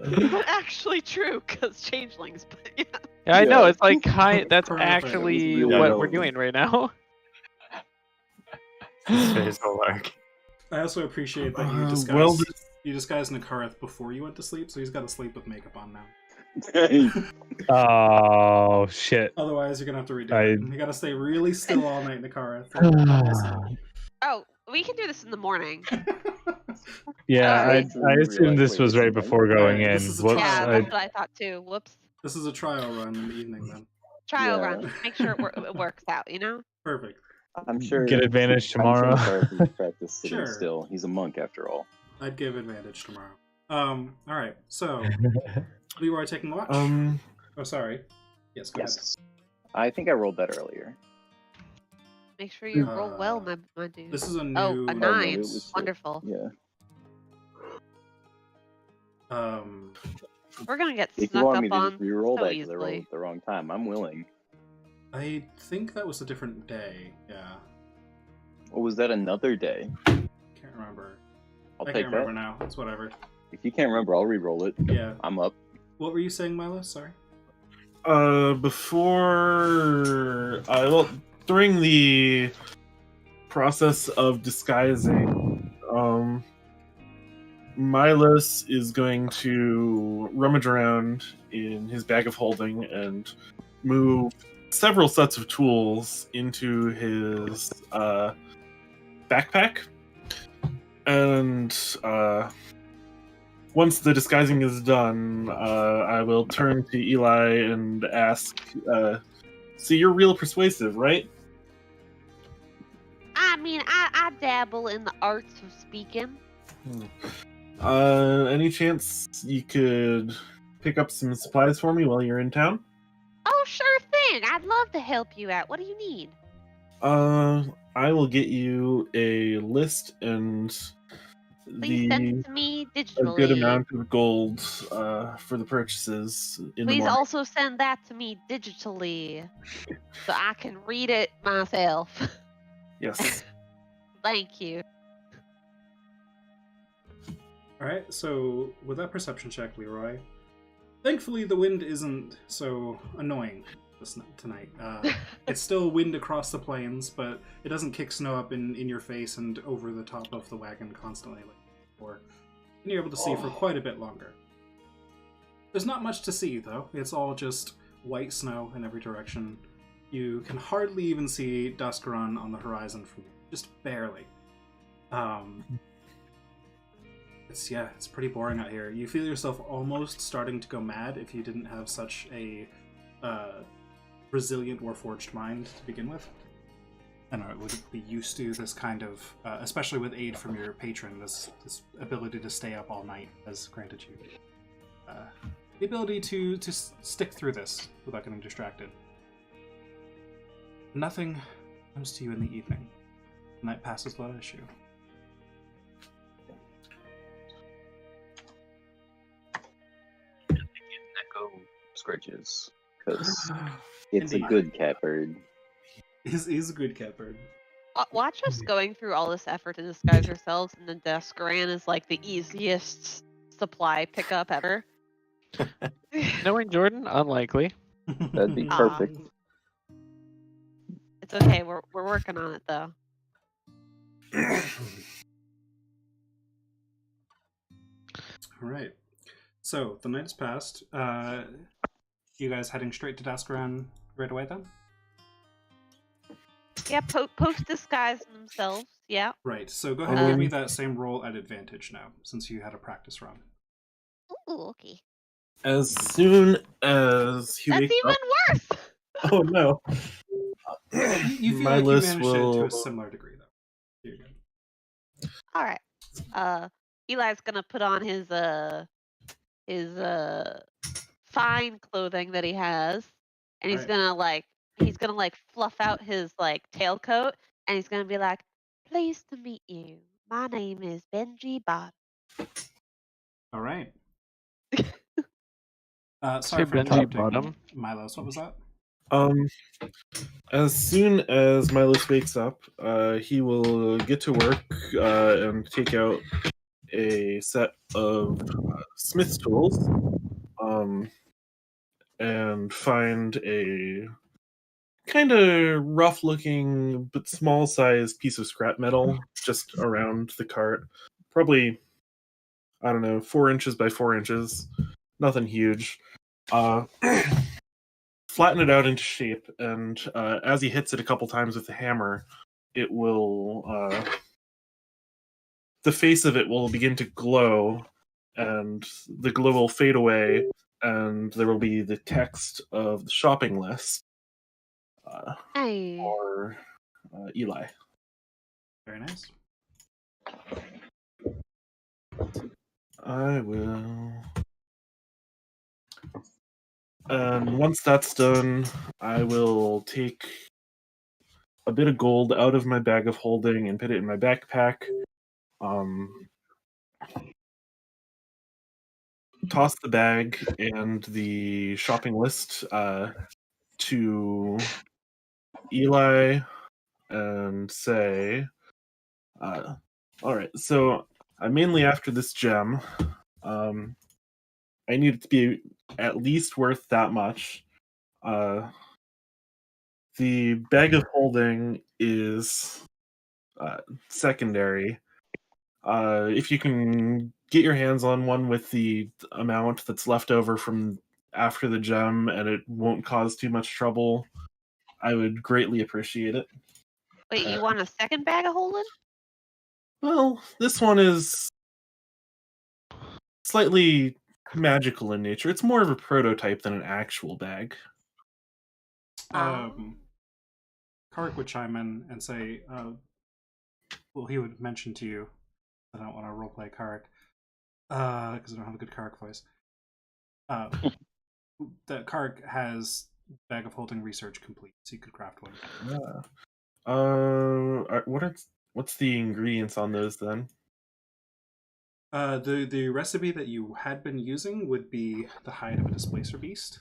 Not actually true, because changelings. But yeah. Yeah, I know. Yeah. It's like that's Perfect. actually Really what we're relevant. doing right now. His whole arc. I also appreciate that you disguised Nakarth before you went to sleep, so he's got to sleep with makeup on now. Oh shit. Otherwise, you're gonna have to redo it. You gotta stay really still all night, Nakarth. Oh, we can do this in the morning. Yeah, I assumed this was right before going in. This is a Whoops. Yeah, trial. that's what I thought too. Whoops. This is a trial run in the evening, then. Trial Yeah. run. Make sure it works out. Perfect. I'm sure. Get advantage tomorrow. I'm sure Carl can practice sitting Sure. still. He's a monk after all. I'd give advantage tomorrow. All right. So, Leroy taking the watch. Oh, sorry. Yes. Go ahead. Yes. I think I rolled that earlier. Make sure you roll well, my dude. This is a new. Oh, a no, 9. it was- Wonderful. Yeah. We're gonna get If you snuck want up me to on just re-roll so that because I rolled easily. at the wrong time, I'm willing. I think that was a different day. Yeah. Or was that another day? Can't remember. I'll I take can't remember that. now. It's whatever. If you can't remember, I'll re-roll it. Yeah. I'm up. What were you saying, Milo? Sorry. During the process of disguising, Milos is going to rummage around in his bag of holding and move several sets of tools into his backpack. And once the disguising is done, I will turn to Eli and ask, so you're real persuasive, right? I mean, I dabble in the arts of speaking. Any chance you could pick up some supplies for me while you're in town? Oh, sure thing. I'd love to help you out. What do you need? I will get you a list and Please send the it to me a digitally. good amount of gold for the purchases in the Please morning. also send that to me digitally so I can read it myself. Yes. Thank you. All right. So with that perception check, Leroy, thankfully the wind isn't so annoying tonight. It's still wind across the plains, but it doesn't kick snow up in your face and over the top of the wagon constantly like before. And you're able to see for quite a bit longer. There's not much to see, though. It's all just white snow in every direction. You can hardly even see Duscaron on the horizon from just barely. It's pretty boring out here. You feel yourself almost starting to go mad if you didn't have such a resilient Warforged mind to begin with. And would be used to this kind of, especially with aid from your patron, this ability to stay up all night has granted you the ability to stick through this without getting distracted. Nothing comes to you in the evening. The night passes without issue. Echo Scritches, because it's Indeed. a good cat bird. Is a good cat bird. Watch us going through all this effort to disguise ourselves, and then Duscaran is like the easiest supply pickup ever. Knowing Jordan, unlikely. That'd be perfect. It's okay. We're working on it though. All right. So the night has passed. You guys heading straight to Duscaron right away then? Yeah, post disguise themselves. Yeah. Right. So go ahead and give me that same roll at advantage now, since you had a practice run. Ooh, okay. As soon as he That's wakes even up, worse. oh no. You feel My like you list managed it to will. a similar degree, though. You're good. All right. Eli's gonna put on his fine clothing that he has, and he's Right. gonna like fluff out his like tailcoat, and he's gonna be like, "Pleased to meet you. My name is Benji Bot." All right. Say Sorry for Benji interrupting, Bottom. Milos. What was that? As soon as Milos wakes up, he will get to work and take out a set of smith's tools, and find a kind of rough-looking but small-sized piece of scrap metal just around the cart. Probably, I don't know, 4 inches by 4 inches. Nothing huge. Flatten it out into shape, and as he hits it a couple times with the hammer, it will the face of it will begin to glow, and the glow will fade away, and there will be the text of the shopping list Hey. for Eli. Very nice. I will. And once that's done, I will take a bit of gold out of my bag of holding and put it in my backpack. Toss the bag and the shopping list to Eli and say, all right, so I'm mainly after this gem. I need it to be at least worth that much. The bag of holding is secondary. If you can get your hands on one with the amount that's left over from after the gem and it won't cause too much trouble, I would greatly appreciate it. Wait, you want a second bag of holding? Well, this one is slightly magical in nature. It's more of a prototype than an actual bag. Kark would chime in and say, well, he would mention to you, I don't want to roleplay Kark, because I don't have a good Kark voice. That Kark has bag of holding research complete, so you could craft one. What's the ingredients on those then? The recipe that you had been using would be the hide of a displacer beast,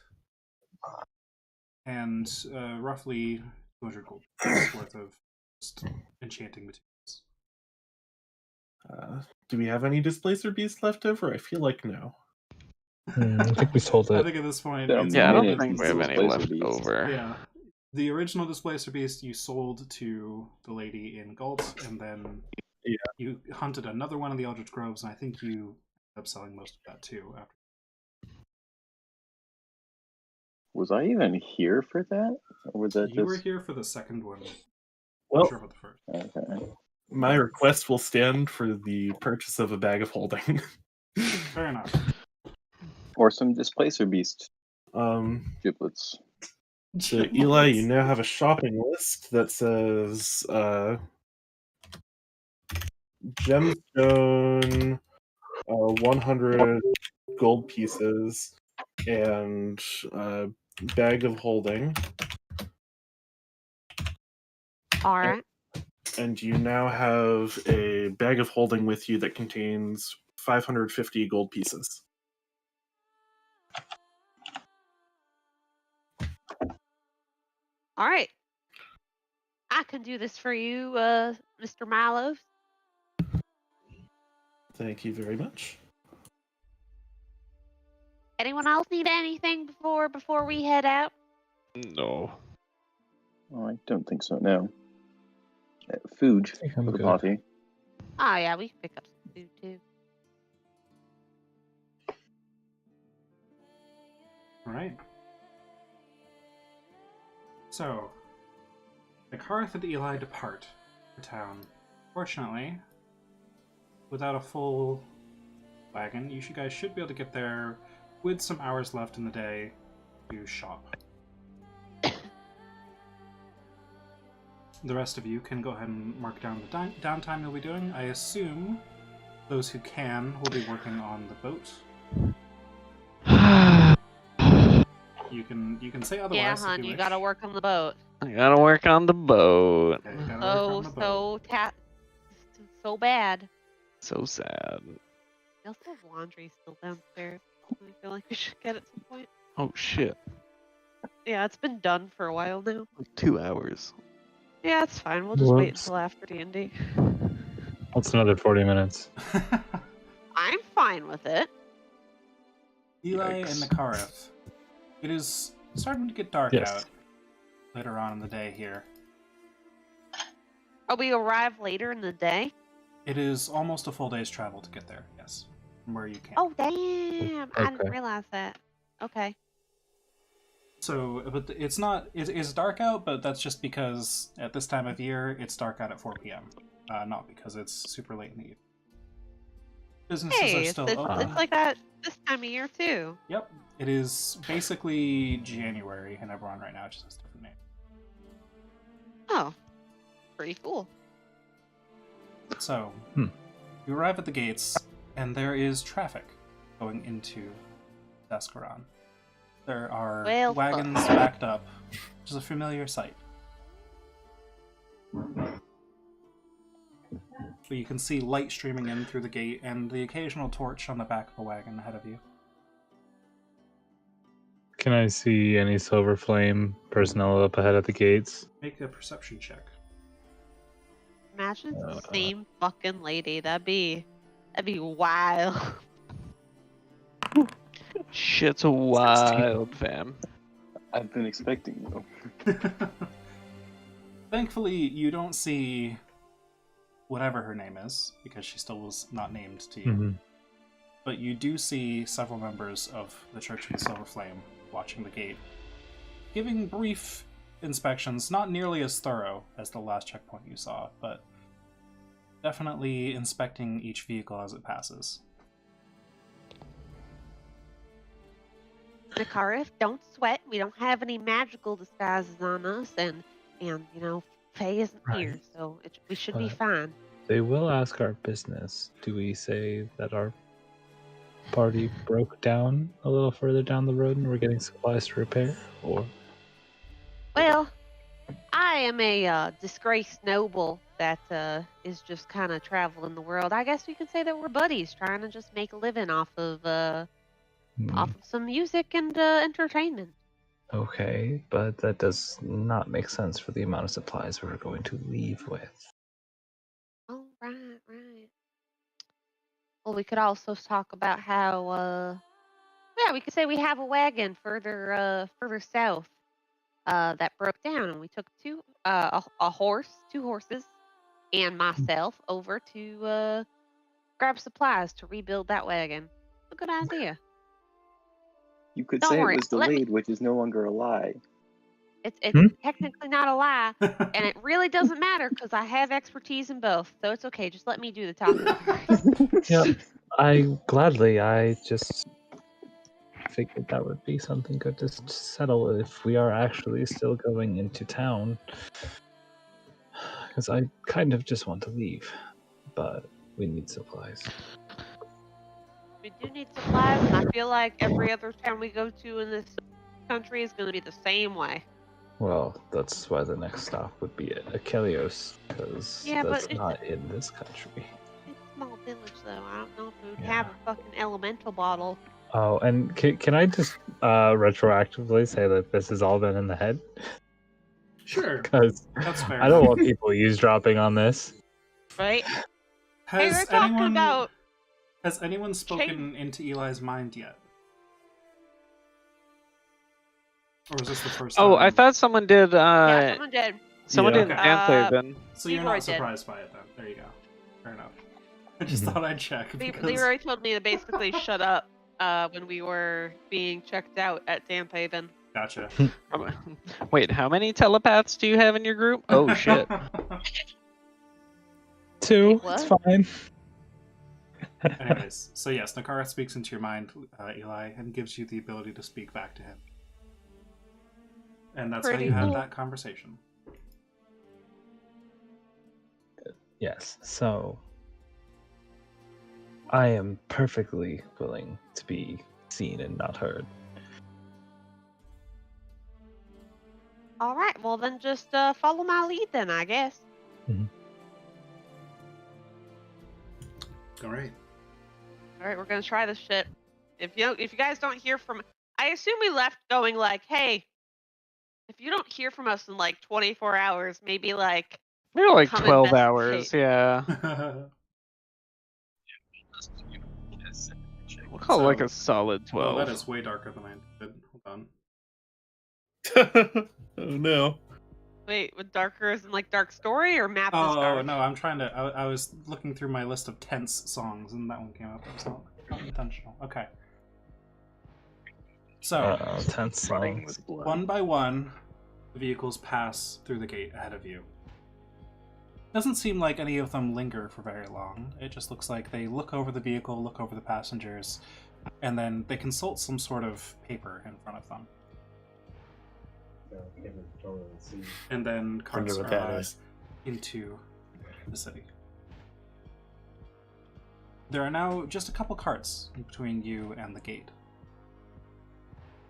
and roughly 200 gold worth of just enchanting materials. Do we have any displacer beasts left over? I feel like no. I think we sold I it. think at this point, Yeah, it's Yeah, I made don't it think we have any Displacer left Beast. over. yeah. The original displacer beast you sold to the lady in Galt, and then you hunted another one in the Eldritch Groves, and I think you ended up selling most of that too. After Was I even here for that? Or was that you were just here for the second one, Well, not sure about the first. okay? my request will stand for the purchase of a bag of holding. Fair enough. Or some Displacer Beast giblets. So Eli, you now have a shopping list that says gemstone, 100 gold pieces, and bag of holding. All right. And you now have a bag of holding with you that contains 550 gold pieces. All right. I can do this for you, Mr. Milos. Thank you very much. Anyone else need anything before we head out? No. Oh, I don't think so. No. Food I think I'm for the good. party. Oh yeah, we can pick up some food too. All right. So, the Karth and Eli depart the town. Fortunately, without a full wagon, you guys should be able to get there with some hours left in the day to shop. The rest of you can go ahead and mark down the downtime you'll be doing. I assume those who can will be working on the boat. You can say otherwise. Yeah, if hon, you you wish. gotta work on the boat. I gotta work on the boat. Okay, you gotta work on the boat. So bad. So sad. We also have laundry still downstairs. I feel like we should get it at some point. Oh shit. Yeah, it's been done for a while now. 2 hours. Yeah, it's fine. We'll just wait Whoops. until after D&D. That's another 40 minutes. I'm fine with it. Eli Yikes. and Nakareth. It is starting to get dark Yes. out later on in the day here. Oh, we arrive later in the day? It is almost a full day's travel to get there, yes. From where you can. Oh, damn. I didn't Okay. realize that. Okay. So, but it's not, it's dark out, but that's just because at this time of year, it's dark out at 4 p.m. Not because it's super late in the evening. Businesses Hey, are it's still open. it's like that this time of year, too. Yep. It is basically January in Eberron right now, it just has a different name. Oh, pretty cool. So, Hmm. you arrive at the gates, and there is traffic going into Dascaron. There are Well, wagons fuck. backed up, which is a familiar sight. But you can see light streaming in through the gate and the occasional torch on the back of a wagon ahead of you. Can I see any Silver Flame personnel up ahead at the gates? Make a perception check. Imagine it's the same fucking lady. That'd be wild. Shit's wild, fam. I've been expecting you. Thankfully, you don't see whatever her name is, because she still was not named to you. Mhm. But you do see several members of the Church of the Silver Flame watching the gate, giving brief inspections, not nearly as thorough as the last checkpoint you saw, but definitely inspecting each vehicle as it passes. Nakarif, don't sweat. We don't have any magical disguises on us, and you know, Faye isn't here, Right. so we should be But- fine. They will ask our business. Do we say that our party broke down a little further down the road and we're getting supplies to repair? Or Well, I am a disgraced noble that is just kind of traveling the world. I guess we could say that we're buddies trying to just make a living off of some music and entertainment. Okay, but that does not make sense for the amount of supplies we're going to leave with. Oh, right. Well, we could also talk about how yeah, we could say we have a wagon further south that broke down, and we took two horses, and myself over to grab supplies to rebuild that wagon. A good idea. You could Don't say worry, it was let me- delayed, which is no longer a lie. It's Hmm? technically not a lie, and it really doesn't matter because I have expertise in both, so it's okay. Just let me do the talking. Yep, I just figured that would be something good to settle if we are actually still going into town. Because I kind of just want to leave, but we need supplies. We do need supplies, and I feel like every other town we go to in this country is going to be the same way. Well, that's why the next stop would be at Achelios, because Yeah, but that's it's- not in this country. It's a small village, though. I don't know if we would Yeah. have a fucking elemental bottle. Oh, and can I just retroactively say that this has all been in the head? Sure, Because that's fair. I don't enough. want people eavesdropping on this. Right? Hey, Has we're talking anyone about has anyone spoken into Eli's mind yet? Or was this the first time? Oh, I thought someone did. yeah, someone did. Someone Yeah. did Okay. Dante then. So you're Leroy not did. surprised by it then. There you go. Fair enough. I just Mhm. thought I'd check because Leroy told me to basically shut up when we were being checked out at Damphaven. Gotcha. Wait, how many telepaths do you have in your group? Oh shit. 2, Wait, it's what? fine. Anyways, so yes, Nakara speaks into your mind, Eli, and gives you the ability to speak back to him. And that's Pretty how you had cool. that conversation. Yes, so I am perfectly willing to be seen and not heard. All right, well then just follow my lead then, I guess. All right. All right, we're gonna try this shit. If you guys don't hear from, I assume we left going like, hey, if you don't hear from us in like 24 hours, maybe like Maybe like come 12 hours, investigate. yeah. We'll call it like So- a solid 12. Well, that is way darker than I did. Hold on. Oh no. Wait, with darker as in like dark story or map is Oh dark? no, I'm trying to. I was looking through my list of tense songs, and that one came up. It was not intentional. Okay. So, Tense Running songs. with blood. one by one, the vehicles pass through the gate ahead of you. Doesn't seem like any of them linger for very long. It just looks like they look over the vehicle, look over the passengers, and then they consult some sort of paper in front of them. And then carts Wonder what that arrive is. into the city. There are now just a couple carts between you and the gate.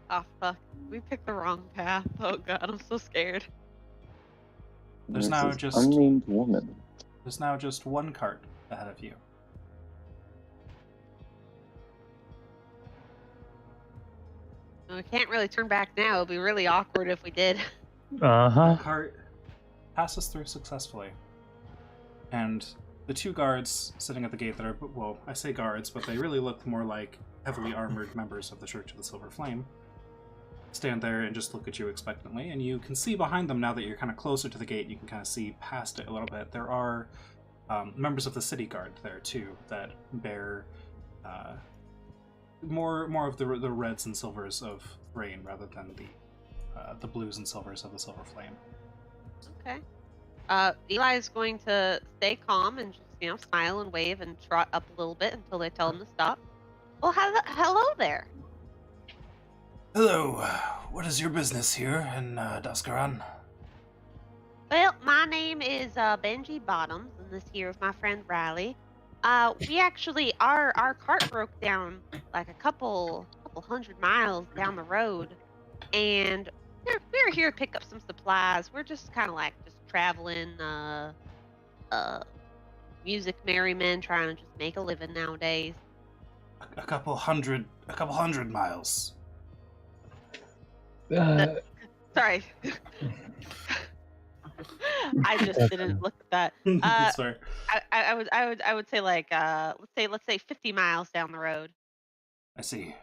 Oh fuck, we picked the wrong path. Oh god, I'm so scared. There's This now is just- unnamed woman. There's now just one cart ahead of you. We can't really turn back now. It'd be really awkward if we did. Uh huh. The cart passes through successfully, and the two guards sitting at the gate that are, well, I say guards, but they really look more like heavily armored members of the Church of the Silver Flame, stand there and just look at you expectantly, and you can see behind them, now that you're kind of closer to the gate, you can kind of see past it a little bit. There are members of the city guard there too that bear more of the reds and silvers of rain rather than the blues and silvers of the Silver Flame. Okay. Eli is going to stay calm and just, smile and wave and trot up a little bit until they tell him to stop. Well, hello there. Hello, what is your business here in Daskaran? Well, my name is Benji Bottoms, and this here is my friend Riley. We actually, our cart broke down like a couple hundred miles down the road, and we're here to pick up some supplies. We're just kind of like just traveling, music merrymen trying to just make a living nowadays. A couple hundred miles. Sorry. I just didn't look at that. Sorry. I would say like let's say 50 miles down the road. I see.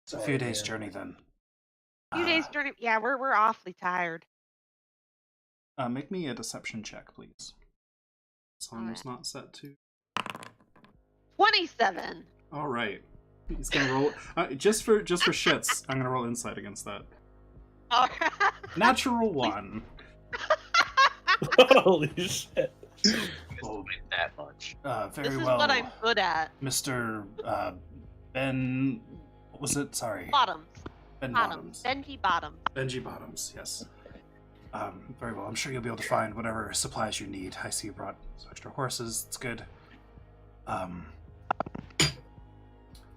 It's a few days' journey then. Few days journey. Yeah, we're awfully tired. Make me a deception check, please. Summer's not set to. 27. All right. He's gonna roll just for shits. I'm gonna roll insight against that. All right. Natural 1. Holy shit. Oh, that much. very This is well. what I'm good at. Mr. Ben. What was it? Sorry. Bottoms. Ben Bottoms. Benji Bottoms. Benji Bottoms, yes. Very well. I'm sure you'll be able to find whatever supplies you need. I see you brought some extra horses. It's good.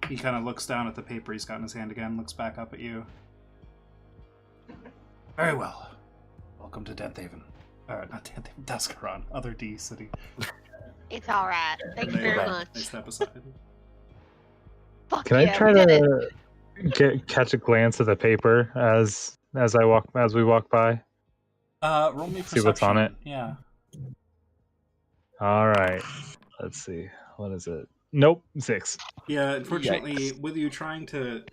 He kind of looks down at the paper he's got in his hand again, looks back up at you. Very well. Welcome to Denthaven. Not Denthaven, Daskaran. Other D city. It's all right. Thank you very much. They step aside. Fuck Can yeah, I try we did it. to catch a glance at the paper as we walk by? Roll me perception. See what's on it. Yeah. All right. Let's see. What is it? Nope. 6. Yeah, unfortunately, with you trying to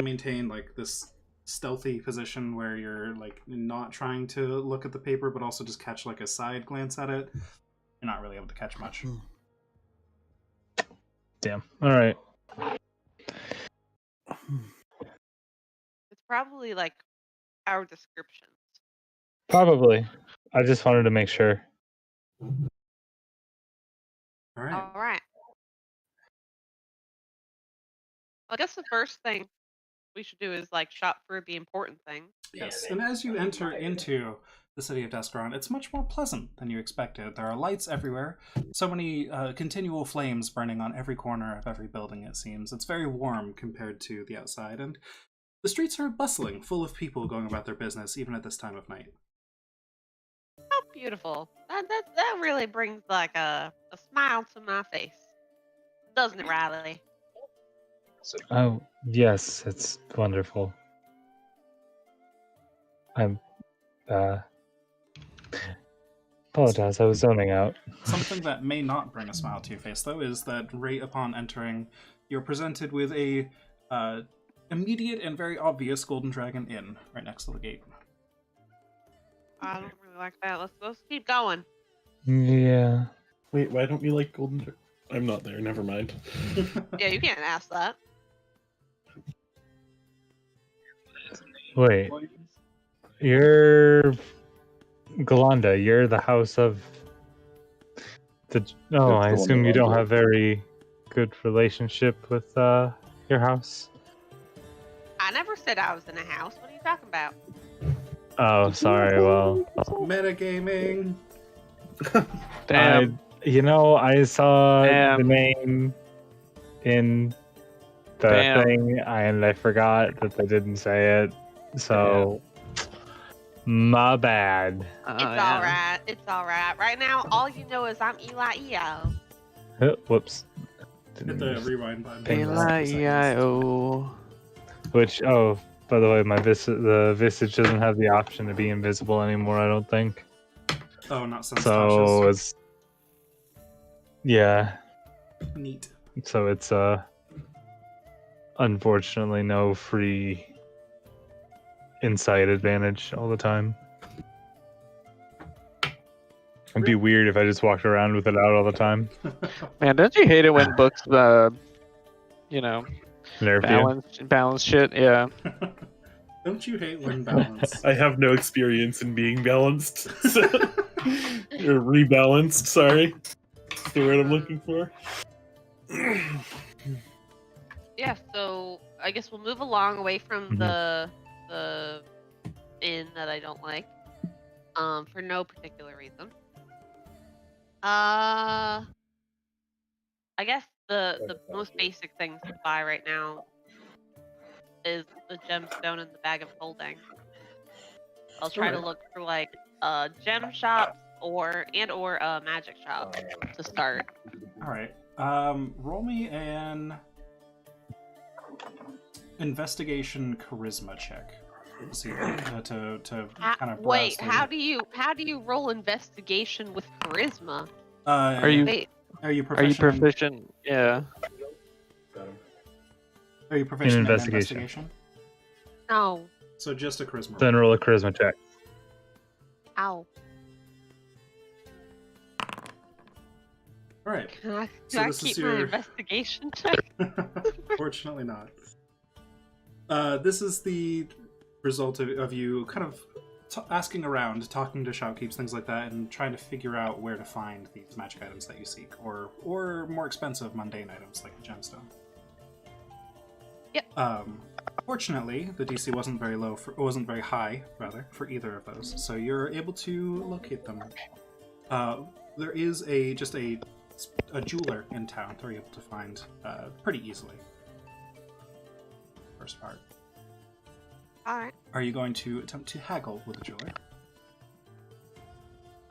maintain like this stealthy position where you're like not trying to look at the paper but also just catch like a side glance at it, you're not really able to catch much. Damn. All right. It's probably like our descriptions. Probably. I just wanted to make sure. All right. All right. I guess the first thing we should do is like shop for the important things. Yes, and as you enter into the city of Daskaran, it's much more pleasant than you expected. There are lights everywhere, so many continual flames burning on every corner of every building, it seems. It's very warm compared to the outside, and the streets are bustling, full of people going about their business, even at this time of night. Oh, beautiful. That really brings like a smile to my face. Doesn't it, Riley? Oh, yes. It's wonderful. I'm apologize. I was zoning out. Something that may not bring a smile to your face, though, is that right upon entering, you're presented with a immediate and very obvious Golden Dragon Inn right next to the gate. I don't really like that. Let's keep going. Yeah. Wait, why don't you like Golden? I'm not there. Never mind. Yeah, you can't ask that. Wait. You're Galanda. You're the house of the. Oh, I That's the assume one you that don't I have very good relationship with your house. I never said I was in a house. What are you talking about? Oh, sorry. Well, Metagaming! Damn. I saw Damn. the name in the Damn. thing, and I forgot that they didn't say it. So, my bad. It's all right. It's all right. Right now, all you know is I'm Eli EO. Whoops. Hit the rewind button. Eli-E-I-O. Which, by the way, the Visage doesn't have the option to be invisible anymore, I don't think. Oh, not since So Tasha's. it's Yeah. Neat. So it's unfortunately no free insight advantage all the time. It'd be weird if I just walked around with it out all the time. Man, don't you hate it when books, you know, Nerf you. balance shit? Yeah. Don't you hate when balance? I have no experience in being balanced. So, or rebalanced, sorry. That's the word I'm looking for. Yeah, so I guess we'll move along away from Mhm. the inn that I don't like. For no particular reason. I guess the most basic things to buy right now is the gemstone and the bag of holding. I'll try to Alright. look for like gem shops or magic shop to start. Alright. Roll me an investigation charisma check. See, to kind of Wait, browse how do you roll investigation with charisma? Are you Wait, Are you are you proficient? proficient? Yeah. Are you proficient in investigation. investigation? no. So just a charisma. Then roll a charisma check. Ow. All right. Can I, So can I this is keep my your- investigation check? Fortunately not. This is the result of you kind of asking around, talking to shopkeepers, things like that, and trying to figure out where to find these magic items that you seek, or more expensive mundane items like the gemstone. Yep. Fortunately, the DC wasn't very high rather for either of those, so you're able to locate them. There is a jeweler in town that you're able to find pretty easily. First part. Alright. Are you going to attempt to haggle with the jeweler?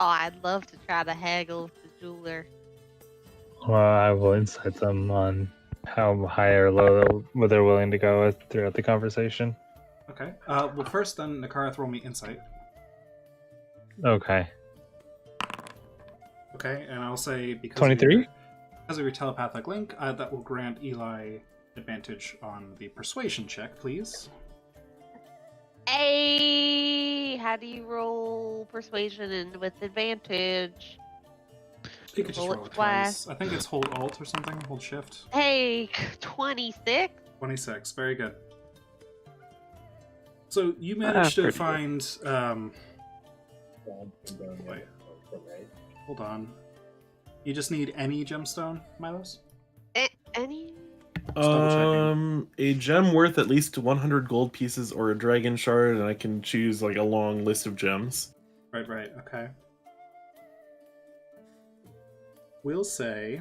Oh, I'd love to try to haggle with the jeweler. Well, I will insight them on how high or low they're willing to go with throughout the conversation. Okay. Well, first then, Nakara, roll me insight. Okay. Okay, and I'll say because 23? Of your telepathic link, that will grant Eli advantage on the persuasion check, please. Hey, how do you roll persuasion and with advantage? You could just Roll roll it it twice. twice. I think it's hold Alt or something. Hold Shift. Hey, 26. 26. Very good. So you managed to Pretty good. find. Wait. Hold on. You just need any gemstone, Milos? Any? double-checking. A gem worth at least 100 gold pieces or a dragon shard, and I can choose like a long list of gems. Right, okay. We'll say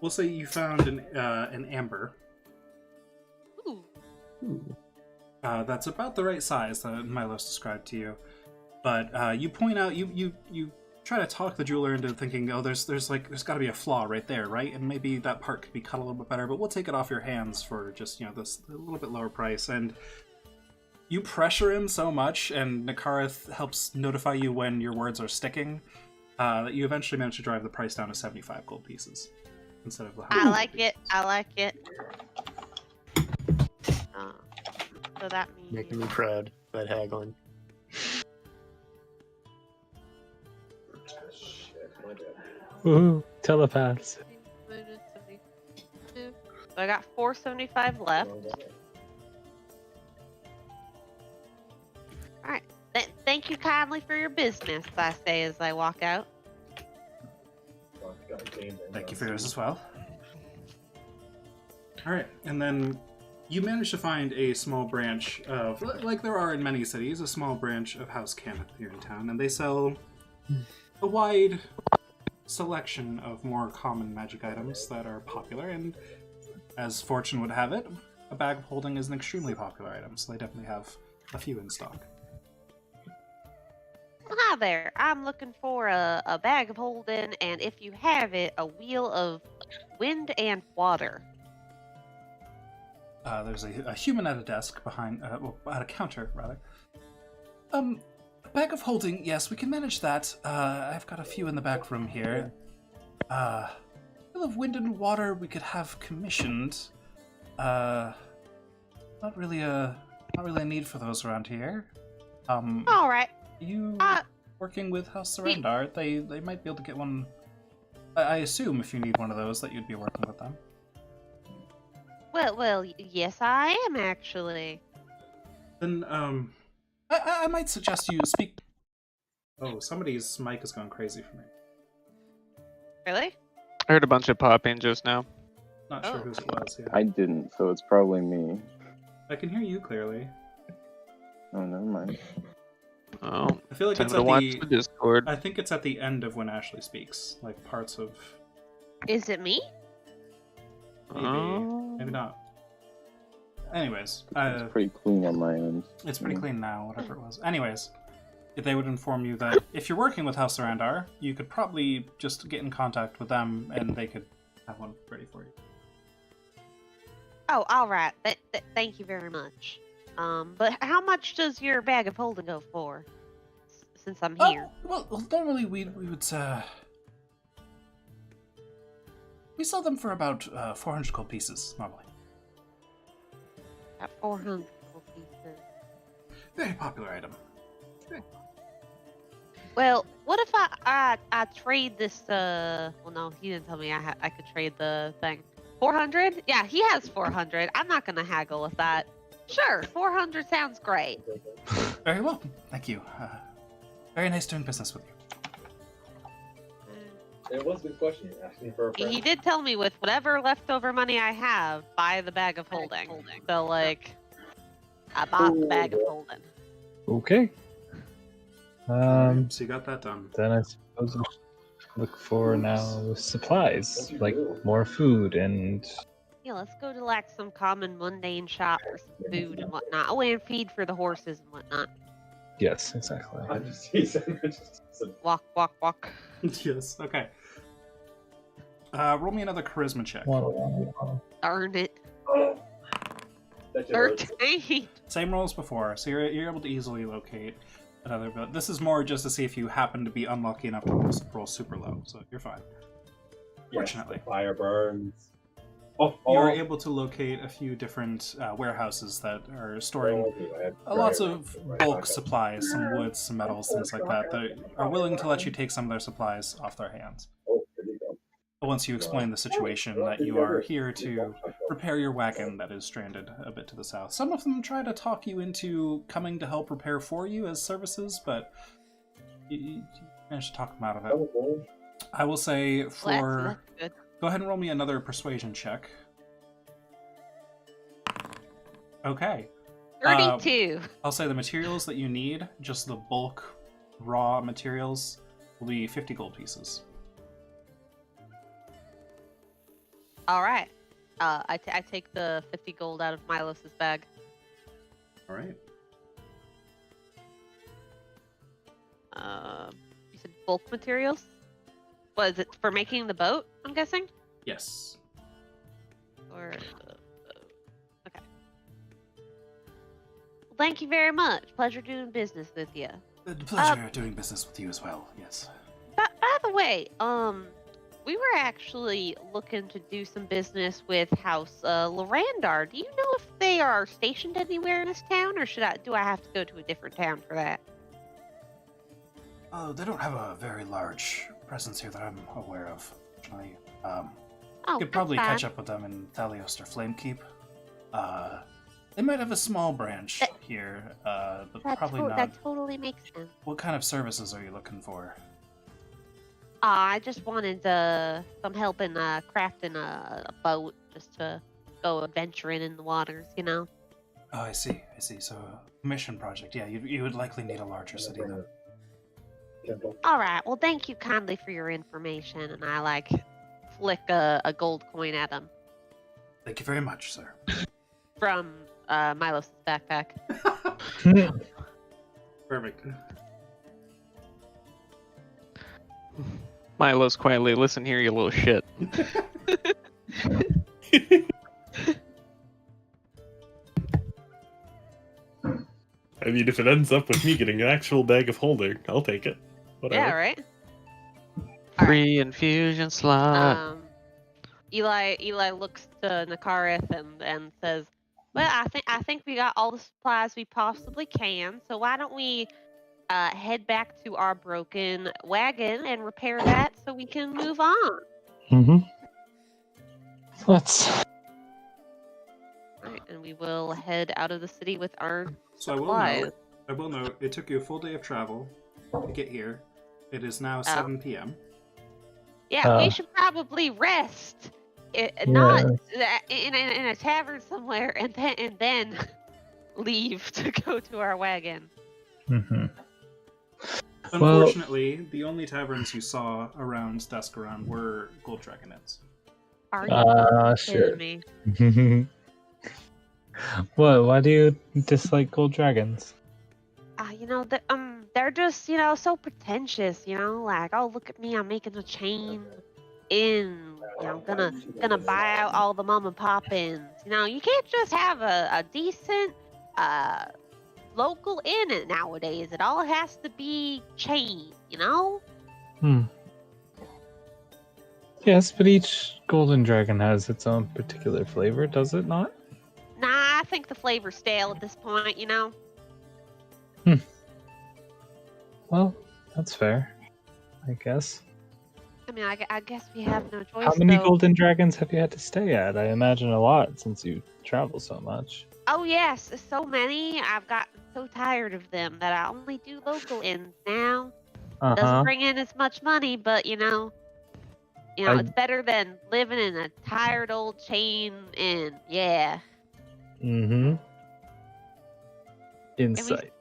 you found an amber. Ooh. That's about the right size that Milos described to you. But you point out you try to talk the jeweler into thinking, oh, there's got to be a flaw right there, right? And maybe that part could be cut a little bit better, but we'll take it off your hands for just this a little bit lower price. And you pressure him so much, and Nakara helps notify you when your words are sticking, that you eventually manage to drive the price down to 75 gold pieces instead of the 100. I like it. So that means Making me proud, that haggling. Woohoo! Telepaths. So I got 475 left. Alright. Thank you kindly for your business, I say as I walk out. Thank you for yours as well. Alright, and then you manage to find a small branch of, like there are in many cities, a small branch of House Cannith here in town, and they sell a wide selection of more common magic items that are popular, and as fortune would have it, a bag of holding is an extremely popular item, so they definitely have a few in stock. Hi there. I'm looking for a bag of holding, and if you have it, a wheel of wind and water. There's a human at a desk behind, at a counter, rather. Bag of holding, yes, we can manage that. I've got a few in the back room here. Fill of wind and water we could have commissioned. Not really a need for those around here. All right. You working with House Surrendar? They might be able to get one. I assume if you need one of those, that you'd be working with them. Well, yes, I am actually. Then I might suggest you speak. Oh, somebody's mic is going crazy for me. Really? I heard a bunch of popping just now. Not sure Oh. whose it was. Yeah, I didn't, so it's probably me. I can hear you clearly. Oh, never mind. Oh, I feel like time it's to at watch the. the Discord. I think it's at the end of when Ashley speaks, like parts of. Is it me? Maybe, Oh. maybe not. Anyways, It's pretty clean on my end. it's pretty Yeah. clean now, whatever it was. Anyways, they would inform you that if you're working with House Surrendar, you could probably just get in contact with them and they could have one ready for you. Oh, all right. Thank you very much. But how much does your bag of holding go for? Since I'm here. Well, normally we would we sell them for about 400 gold pieces normally. About 400 gold pieces. Very popular item. Well, what if I trade this? Well, no, he didn't tell me I could trade the thing. 400? Yeah, he has 400. I'm not gonna haggle with that. Sure, 400 sounds great. Very well, thank you. Very nice doing business with you. It was a good question. You're asking for a friend. He did tell me with whatever leftover money I have, buy the bag of holding. So like, I bought the bag of holding. Okay. So you got that done. Then I suppose we should look for now supplies, like more food and Yeah, let's go to like some common mundane shop for some food and whatnot. Oh, and feed for the horses and whatnot. yes, exactly. I just he said Walk, walk, walk. Yes. Okay. Roll me another charisma check. Darn it. that just hurts. 13. Same roll as before, so you're able to easily locate another. But this is more just to see if you happen to be unlucky enough to roll super low. So you're fine. Yes, Fortunately. the fire burns. You're able to locate a few different warehouses that are storing lots of bulk supplies, some woods, some metals, things like that, that are willing to let you take some of their supplies off their hands. Oh, there you go. Once you explain the situation, that you are here to repair your wagon that is stranded a bit to the south. Some of them try to talk you into coming to help repair for you as services, but you managed to talk them out of it. I will say Well, that's good. Go ahead and roll me another persuasion check. Okay. 32. I'll say the materials that you need, just the bulk raw materials, will be 50 gold pieces. All right. I take the 50 gold out of Milos's bag. All right. You said bulk materials? What is it for making the boat? I'm guessing. Yes. Or okay. Well, thank you very much. Pleasure doing business with you. Pleasure doing business with you as well. Yes. By the way, we were actually looking to do some business with House Lorandar. Do you know if they are stationed anywhere in this town, or do I have to go to a different town for that? Oh, they don't have a very large presence here that I'm aware of. Actually, Oh, you could probably catch up with them in Thalios or Flamekeep. They might have a small branch here, but probably not. That totally makes sense. What kind of services are you looking for? I just wanted some help in crafting a boat, just to go adventuring in the waters, you know. Oh, I see. So, mission project. Yeah, you would likely need a larger city then. All right. Well, thank you kindly for your information, and I flick a gold coin at him Thank you very much, sir. from Milos's backpack. Perfect. Milo's quietly, listen here, you little shit. I I mean, if it ends up with me getting an actual bag of holding, I'll take it. Whatever. Yeah, right? All right. Free infusion slot. Eli looks to Nakareth and says, "Well, I think we got all the supplies we possibly can. So why don't we head back to our broken wagon and repair that so we can move on?" Mm-hmm. Let's. All right, and we will head out of the city with our So supplies. I will note, it took you a full day of travel to get here. It is now 7 p.m. Yeah, we should probably rest. Not in a tavern somewhere, and then leave to go to our wagon. Mm-hmm. Unfortunately, the only taverns you saw around Descaron were Gold Dragon Inns. Are you kidding sure. me? What? Why do you dislike gold dragons? They're just, so pretentious, like, oh, look at me, I'm making a chain inn, gonna buy out all the mom and pop inns. You can't just have a decent local inn nowadays. It all has to be chain, Yes, but each golden dragon has its own particular flavor, does it not? Nah, I think the flavor's stale at this point, Well, that's fair, I guess. I mean, I guess we have no choice. How many though. golden dragons have you had to stay at? I imagine a lot since you travel so much. Oh yes, so many. I've gotten so tired of them that I only do local inns now. Doesn't bring in as much money, but it's better than living in a tired old chain inn. Yeah. Mm-hmm. Insight.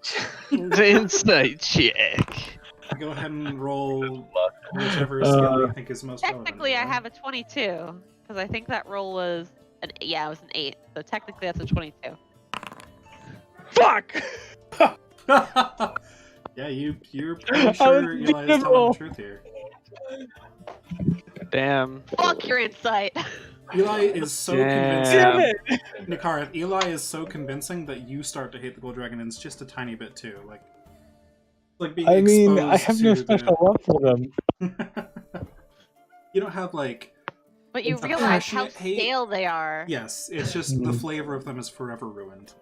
Insight check. Go ahead and roll whichever skill you think is most Technically, I relevant. have a 22 because I think that roll was it was an 8. So technically, that's a 22. Fuck! Yeah, you're pretty sure Eli is telling the truth here. Damn. Fuck your insight. Eli is so Damn. convincing. Nakareth, Eli is so convincing that you start to hate the Gold Dragon Inns just a tiny bit too. Like being I mean, exposed I have no to special love for them. You don't have like. But you It's a realize how passionate hate. stale they are. Yes, it's just the flavor of them is forever ruined.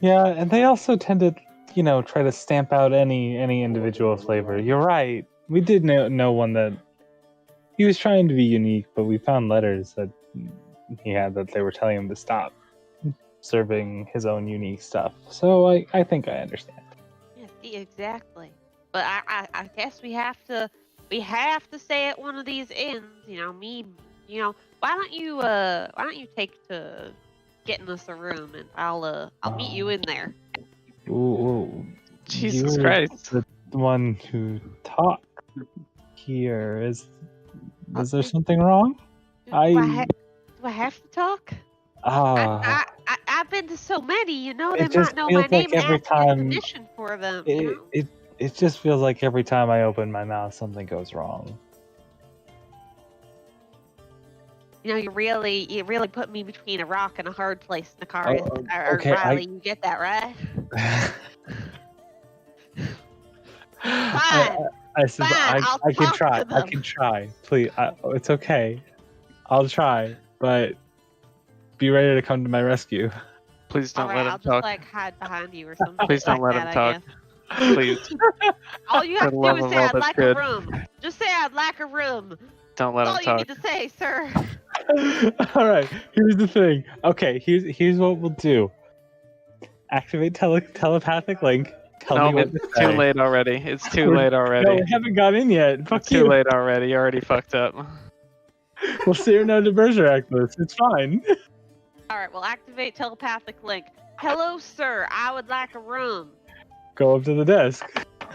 Yeah, and they also tend to, try to stamp out any individual flavor. You're right. We did know one that he was trying to be unique, but we found letters that he had that they were telling him to stop serving his own unique stuff. So I think I understand. Yeah, see, exactly. But I guess we have to stay at one of these inns. Why don't you take to getting us a room and I'll meet you in there. Ooh, Jesus you're Christ. the one who talked here. Is there something wrong? Do I have to talk? Ah, I've been to so many, they It just might know my feels name like every and ask me time permission for them. it just feels like every time I open my mouth, something goes wrong. You really put me between a rock and a hard place, Nakari. Oh, or okay, Riley, you get that, right? Fine. I can talk try. to I them. can try. Please, it's okay. I'll try, but be ready to come to my rescue. Please don't Alright, let I'll him just talk. hide behind you or something. Please don't like let him that, talk. I Please. guess. All you have For to the do love is of say all I'd that's like good. a room. Just say I'd like a room. Don't let That's him all you talk. need to say, sir. All right. Here's the thing. Okay. Here's what we'll do. Activate telepathic link. Tell No, me what it's to too say. late already. It's too We're- late already. No, we haven't got in yet. Fuck It's too you. late already. You already fucked up. We'll see her no to Bergerac this. It's fine. Alright, well activate telepathic link. Hello, sir. I would like a room. Go up to the desk.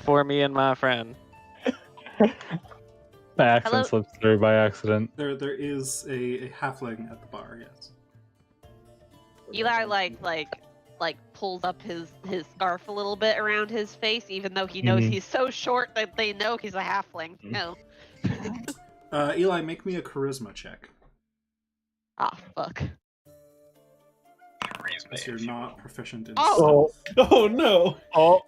For me and my friend. My accent slips through by accident. There is a halfling at the bar. Yes. Eli like pulls up his scarf a little bit around his face, even though he knows he's so short that they know he's a halfling. No. Eli, make me a charisma check. Ah, fuck. Excuse me. Because you're not proficient in Oh! stealth. Oh no! Oh,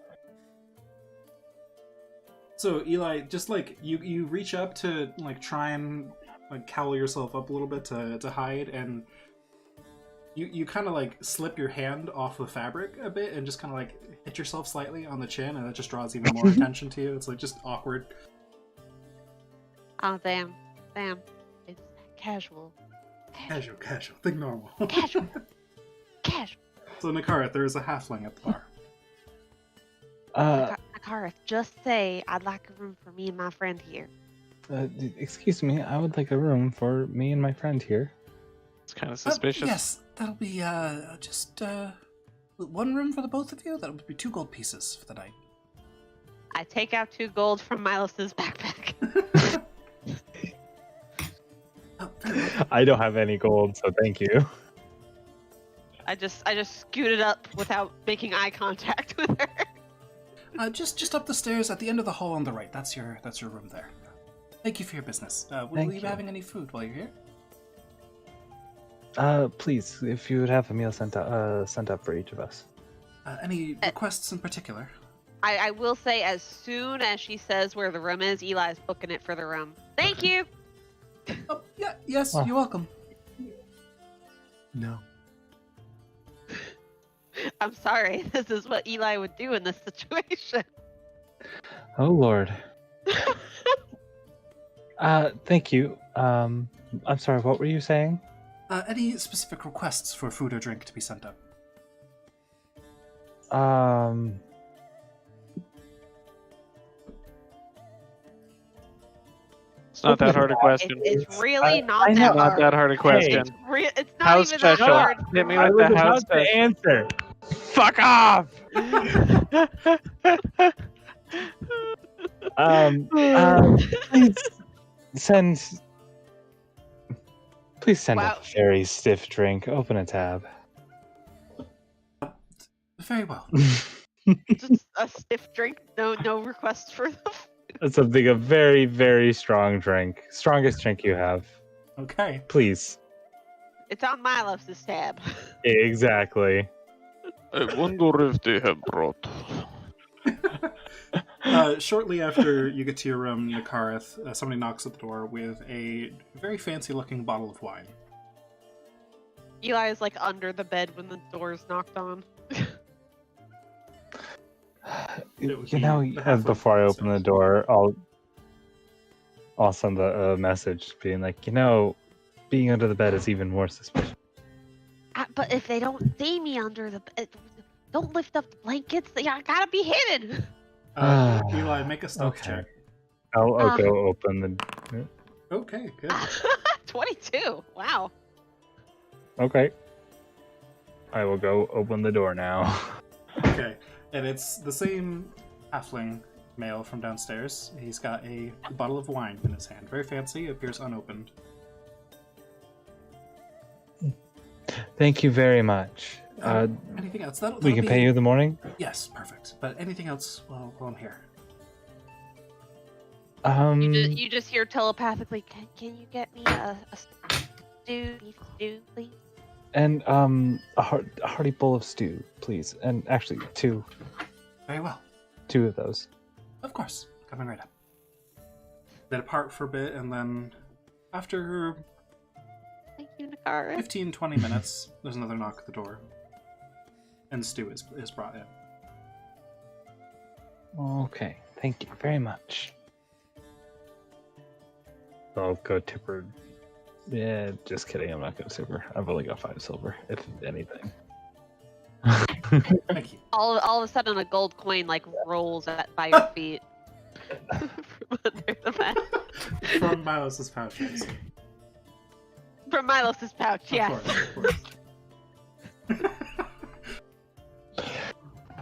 So Eli, just like you reach up to like try and like cowl yourself up a little bit to hide, and you kind of like slip your hand off the fabric a bit and just kind of like hit yourself slightly on the chin, and that just draws even more attention to you. It's like just awkward. Oh, damn. Damn. It's casual. Casual. Think normal. Casual. Casual. So Nakara, there is a halfling at the bar. Akara, just say I'd like a room for me and my friend here. excuse me, I would like a room for me and my friend here. It's kind of suspicious. Yes, that'll be just one room for the both of you. That would be 2 gold pieces for the night. I take out 2 gold from Milos's backpack. Oh, very well. I don't have any gold, so thank you. I just scooted up without making eye contact with her. Just up the stairs at the end of the hall on the right. That's your room there. Thank you for your business. Will Thank you be you. having any food while you're here? Please, if you would have a meal sent up for each of us. Any requests in particular? I will say, as soon as she says where the room is, Eli's booking it for the room. Thank you. Oh, yeah, yes, Oh. you're welcome. No. I'm sorry. This is what Eli would do in this situation. Oh Lord. Thank you. I'm sorry. What were you saying? Any specific requests for food or drink to be sent up? It's not that hard a question. It's really not I that know. Not hard. that hard a question. It's not House even that special. hard. Hit me I with was the house about to special. answer. Fuck off. Please send Wow. a very stiff drink. Open a tab. Very well. Just a stiff drink. No requests for them. That's a very, very strong drink. Strongest drink you have. Okay. Please. It's on Milos's tab. Exactly. I wonder if they have brought. Shortly after you get to your room, Nakareth, somebody knocks at the door with a very fancy-looking bottle of wine. Eli is like under the bed when the door's knocked on. It would You be know, the halfling before I open the downstairs. door, I'll send a message being like, being under the bed is even more suspicious. But if they don't see me under the bed, don't lift up the blankets. I gotta be hidden. Eli, make a stealth Okay. check. I'll go open the. Okay, good. 22. Wow. Okay. I will go open the door now. Okay, and it's the same halfling male from downstairs. He's got a bottle of wine in his hand. Very fancy, appears unopened. Thank you very much. Anything else? That'll We can be... pay you in the morning. Yes, perfect. But anything else while I'm here? You just hear telepathically, can you get me a stew, beef stew, please? And a hearty bowl of stew, please. And actually, 2 Very well. of those. Of course. Coming right up. They depart for a bit, and then after Thank you, Nakara. 15-20 minutes, there's another knock at the door. And stew is brought in. Okay, thank you very much. I'll go tip her. Yeah, just kidding. I'm not going to tip her. I've only got 5 silver, if anything. Thank you. All of a sudden, a gold coin like rolls by your feet from under the bed. From Milos' pouch, yes. From Milos's pouch, yes. Of course.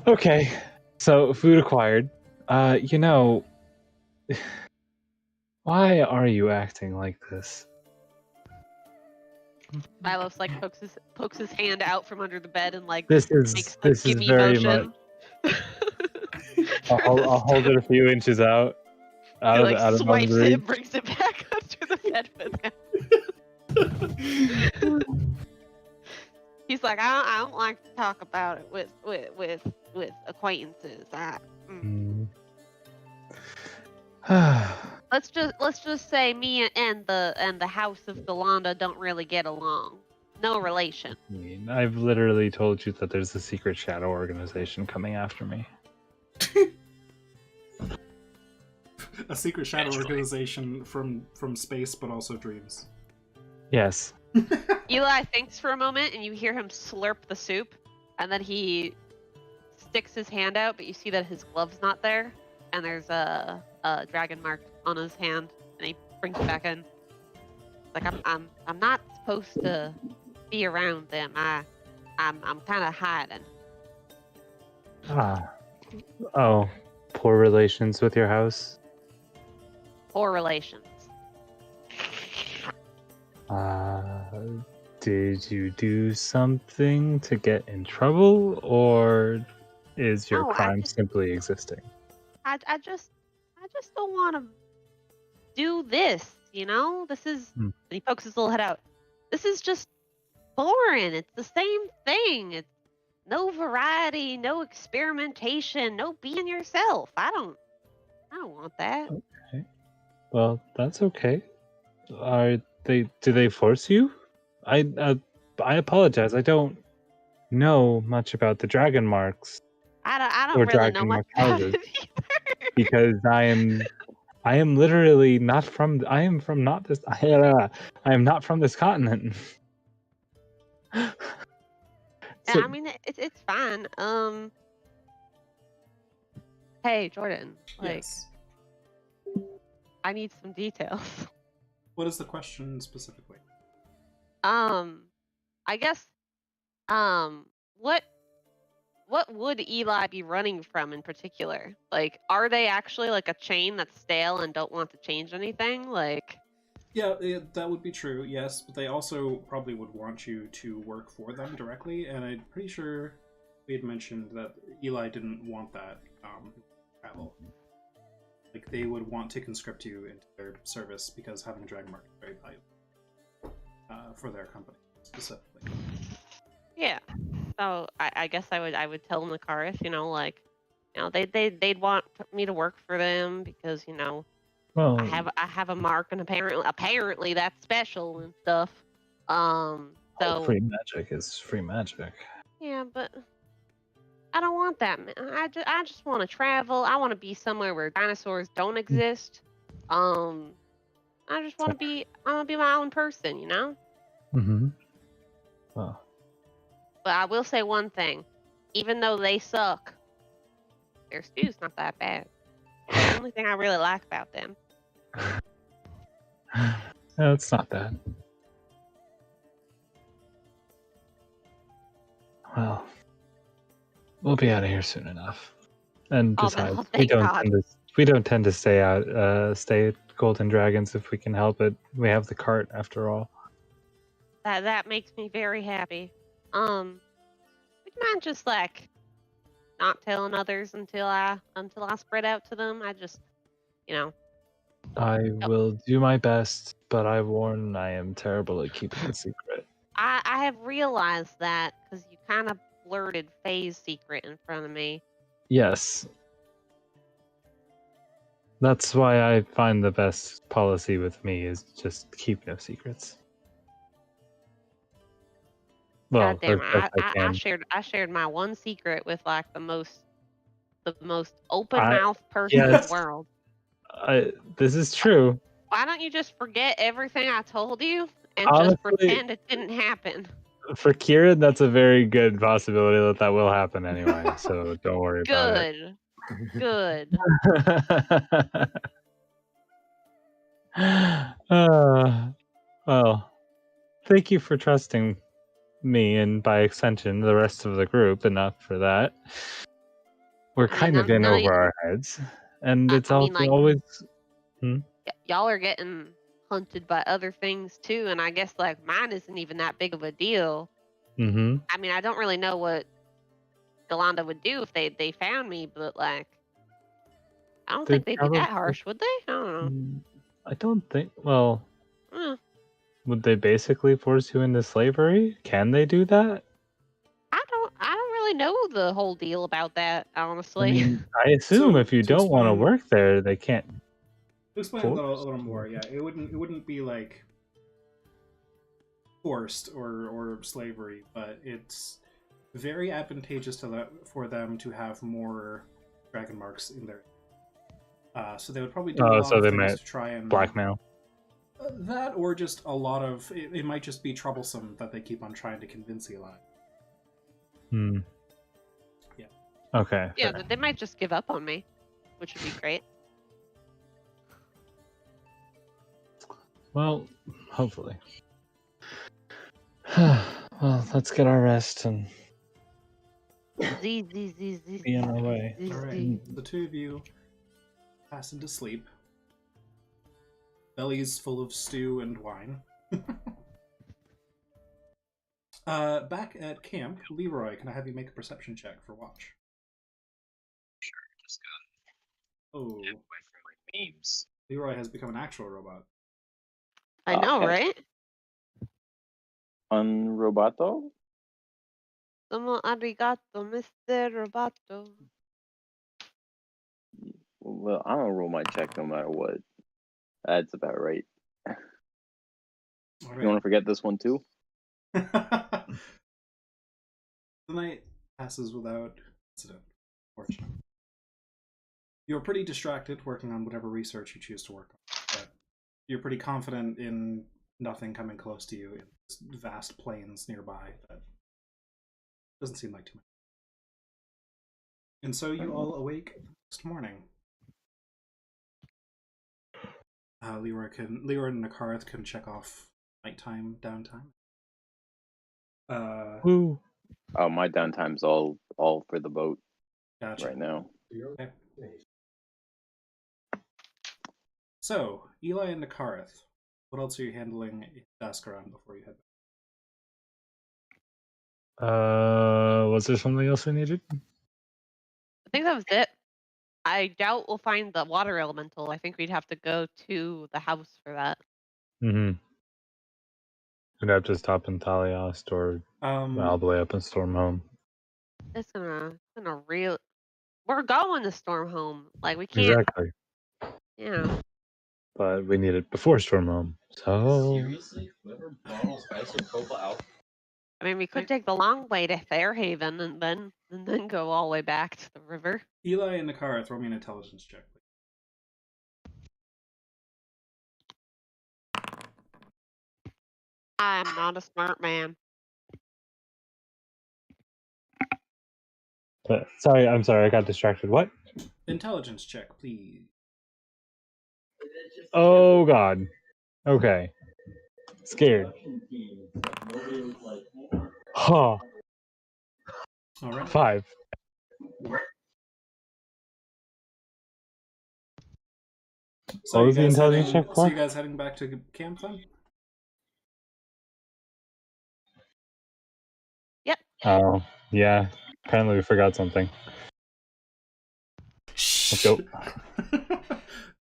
Okay, so food acquired. Why are you acting like this? Milos like pokes his hand out from under the bed and like This makes the is gimme very motion. much. I'll hold it a few inches out He of like arm's swipes it reach. and brings it back under the bed with him. He's like, I don't like to talk about it with acquaintances. Mm. Let's just say me and the House of Galanda don't really get along. No relation. I mean, I've literally told you that there's a secret shadow organization coming after me. A secret shadow organization from space, but also dreams. Yes. Eli thinks for a moment, and you hear him slurp the soup, and then he sticks his hand out, but you see that his glove's not there, and there's a dragon mark on his hand, and he brings it back in. Like I'm not supposed to be around them. I'm kind of hiding. Ah. Oh, poor relations with your house. Poor relations. Did you do something to get in trouble, or is your No, crime simply existing? I just don't want to do this. You know, this is. Hmm. And he pokes his little head out. This is just boring. It's the same thing. It's no variety, no experimentation, no being yourself. I don't want that. Okay. Well, that's okay. Do they force you? I apologize. I don't know much about the dragon marks I or don't really know dragon much mark about houses it either. because I am literally not from. I am from not this. I am not from this continent. So, I mean, it's fine. Hey Jordan, like, Yes. I need some details. What is the question specifically? I guess, what would Eli be running from in particular? Like, are they actually like a chain that's stale and don't want to change anything? Like, Yeah, that would be true, yes, but they also probably would want you to work for them directly, and I'm pretty sure we had mentioned that Eli didn't want that travel. Like, they would want to conscript you into their service because having a dragon mark is very valuable for their company specifically. yeah. So I guess I would tell Nakaris, like, they'd want me to work for them because, well, I have a mark, and apparently that's special and stuff. So free magic is free magic. yeah, but I don't want that, man. I just want to travel. I want to be somewhere where dinosaurs don't exist. I just want to be my own person, Mm-hmm. Well, But I will say one thing: even though they suck, their stew's not that bad. That's the only thing I really like about them. no, it's not bad. Well, we'll be out of here soon enough. And Oh, besides, thank God. we don't tend to stay at Golden Dragons if we can help it. We have the cart after all. That makes me very happy. Would you mind just like not telling others until I spread out to them? I just, I will do my best, but I warn I am terrible at keeping a secret. I have realized that because you kind of blurted Faye's secret in front of me. Yes. That's why I find the best policy with me is just keep no secrets. Well, God damn as it! best I can. I shared my one secret with like the most open mouth person in yes. the world. This is true. Why don't you just forget everything I told you and Honestly, just pretend it didn't happen? For Kieran, that's a very good possibility that will happen anyway. So don't worry about it. Good. Well, thank you for trusting me and by extension the rest of the group enough for that. We're kind of in over our heads, and it's always. Y'all are getting hunted by other things too, and I guess like mine isn't even that big of a deal. Mm-hmm. I mean, I don't really know what Galanda would do if they found me, but like, I don't think they'd be that harsh, would they? I don't know. I don't think. Well, Eh. would they basically force you into slavery? Can they do that? really know the whole deal about that, I honestly. mean, I assume So, if you to don't want to explain- work there, they can't. To explain a little Forced? more, yeah, it wouldn't be like forced or slavery, but it's very advantageous for them to have more dragon marks in their. So they would probably do a lot So of they things might to try and blackmail. that, or just a lot of it might just be troublesome that they keep on trying to convince Eli. Hmm. Yeah. Okay. Yeah, fair. they might just give up on me, which would be great. Well, hopefully. Well, let's get our rest and be on our way. All right, the two of you pass into sleep. Bellies full of stew and wine. Back at camp, Leroy, can I have you make a perception check for watch? Just Oh, got away from my memes. Leroy has become an actual robot. I know, Okay. right? Unrobato? Domo arigato, Mr. Roboto. Well, I'm gonna roll my check no matter what. That's about right. All You right. want to forget this one too? The night passes without incident, fortunately. You're pretty distracted working on whatever research you choose to work on, but you're pretty confident in nothing coming close to you in this vast plains nearby. That doesn't seem like too much. And so you all awake the next morning. Leroy and Nakarth can check off nighttime downtime. Woo. Oh, my downtime's all for the boat Gotcha. right now. Okay. So, Eli and Nakarth, what else are you handling in Daskaran before you head back? Was there something else we needed? I think that was it. I doubt we'll find the water elemental. I think we'd have to go to the house for that. Mm-hmm. We'd have to stop in Thaliast or all the way up in Storm Home. It's gonna real. We're going to Storm Home. Like we can't. Exactly. Yeah. But we need it before Storm Home. So Seriously? Whoever bottles ice or cola out. I mean, we could take the long way to Fairhaven and then go all the way back to the river. Eli and Nakarth, throw me an intelligence check, please. I'm not a smart man. sorry, I'm sorry, I got distracted. What? Intelligence check, please. Oh God. Okay. Scared. Huh. All right. 5. So What you was the guys intelligence heading? check So for? you guys heading back to camp then? Yep. Oh, yeah. Apparently we forgot something. Let's go.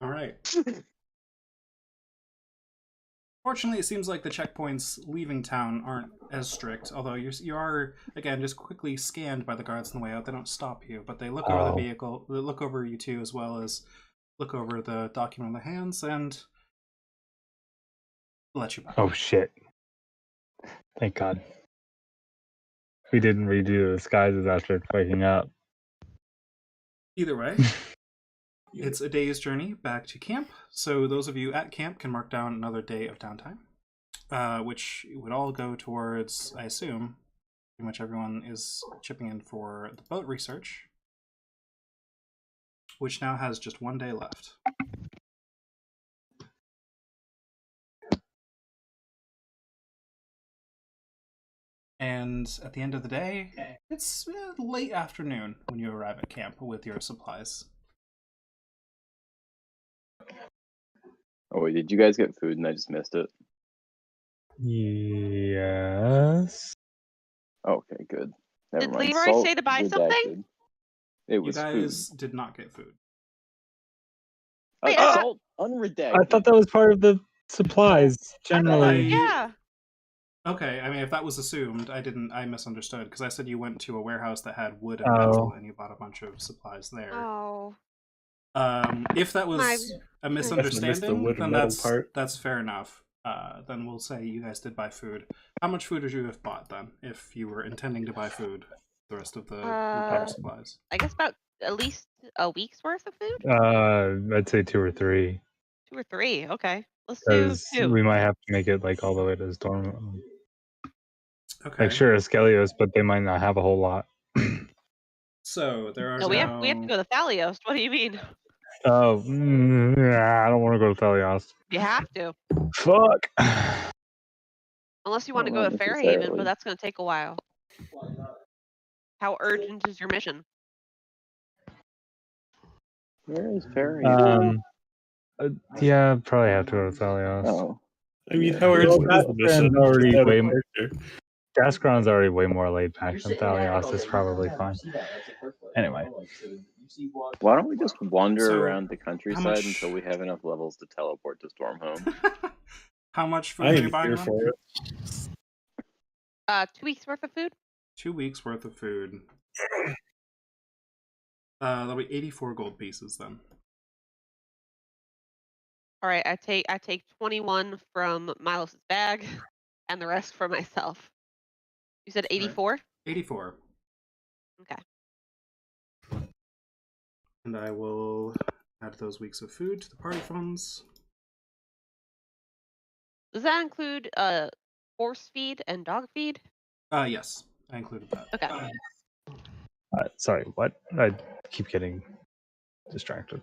All right. Fortunately, it seems like the checkpoints leaving town aren't as strict, although you are, again, just quickly scanned by the guards on the way out. They don't stop you, but they look over the vehicle, they look over you two, as well as look over the document in their hands, and let you back. Oh shit. Thank God. We didn't redo the disguises after waking up. Either way, it's a day's journey back to camp, so those of you at camp can mark down another day of downtime, which would all go towards, I assume, pretty much everyone is chipping in for the boat research, which now has just one day left. And at the end of the day, it's late afternoon when you arrive at camp with your supplies. Oh wait, did you guys get food and I just missed it? Yes. Okay, good. Never Did mind. Leroy Salt say to buy redacted. something? It You was guys did not get food. food. Wait, I thought- Salt unredacted. I thought that was part of the supplies I thought- generally. yeah. Okay, I mean, if that was assumed, I misunderstood, because I said you went to a warehouse that had wood and Oh. metal, and you bought a bunch of supplies there. Oh, If that was My- a Guess I missed the misunderstanding, wood then and metal that's part. fair enough. Then we'll say you guys did buy food. How much food would you have bought then, if you were intending to buy food? The rest of the repair supplies. I guess about at least a week's worth of food. I'd say 2 or 3, 2 or 3. Okay, let's do because 2. we might have to make it like all the way to Storm. Okay. Like sure, Askelios, but they might not have a whole lot. So there are No, now... we have to go to Thalios. What do you mean? Oh, I don't want to go to Thalios. You have to, Fuck. unless you want to Well, go not to Fairhaven, necessarily. but that's going to take a while. How urgent is your mission? Where is Fairhaven? Yeah, probably have to go to Thalios. Oh, I mean, how urgent is the mission? Daskron's already Just out of way character. Daskron's already way more laid back than Thalios is probably fine. Anyway. why don't we just wander So, around the countryside much- until we have enough levels to teleport to Stormhome? How much food I are am you buying here them? for it. 2 weeks worth of food. 2 weeks worth of food. That'll be 84 gold pieces then. All right, I take 21 from Milos's bag, and the rest for myself. You said 84. 84. Okay. And I will add those weeks of food to the party funds. Does that include horse feed and dog feed? Yes, I included that. Okay. Sorry, what? I keep getting distracted.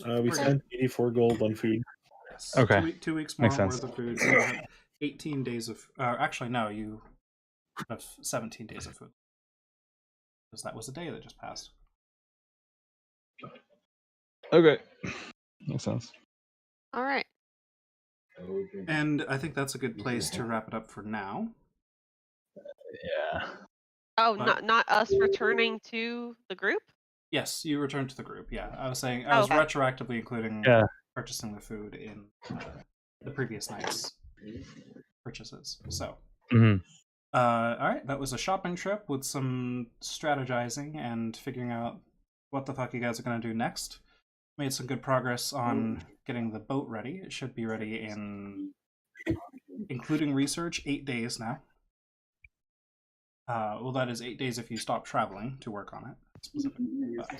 We spent 84 gold on food. Yes. Okay. 2 weeks more Makes sense. worth of food. So you have 18 days of... actually, no, you have 17 days of food. Because that was a day that just passed. Okay. Makes sense. All right. And I think that's a good place to wrap it up for now. Yeah. Oh, What? not us returning to the group? Yes, you return to the group. Yeah, I was saying Oh, I was okay. retroactively including Yeah. purchasing the food in the previous night's purchases. So, Mhm. all right, that was a shopping trip with some strategizing and figuring out what the fuck you guys are gonna do next. Made some good progress on getting the boat ready. It should be ready in, including research, 8 days now. Well, that is 8 days if you stop traveling to work on it. Specifically. But,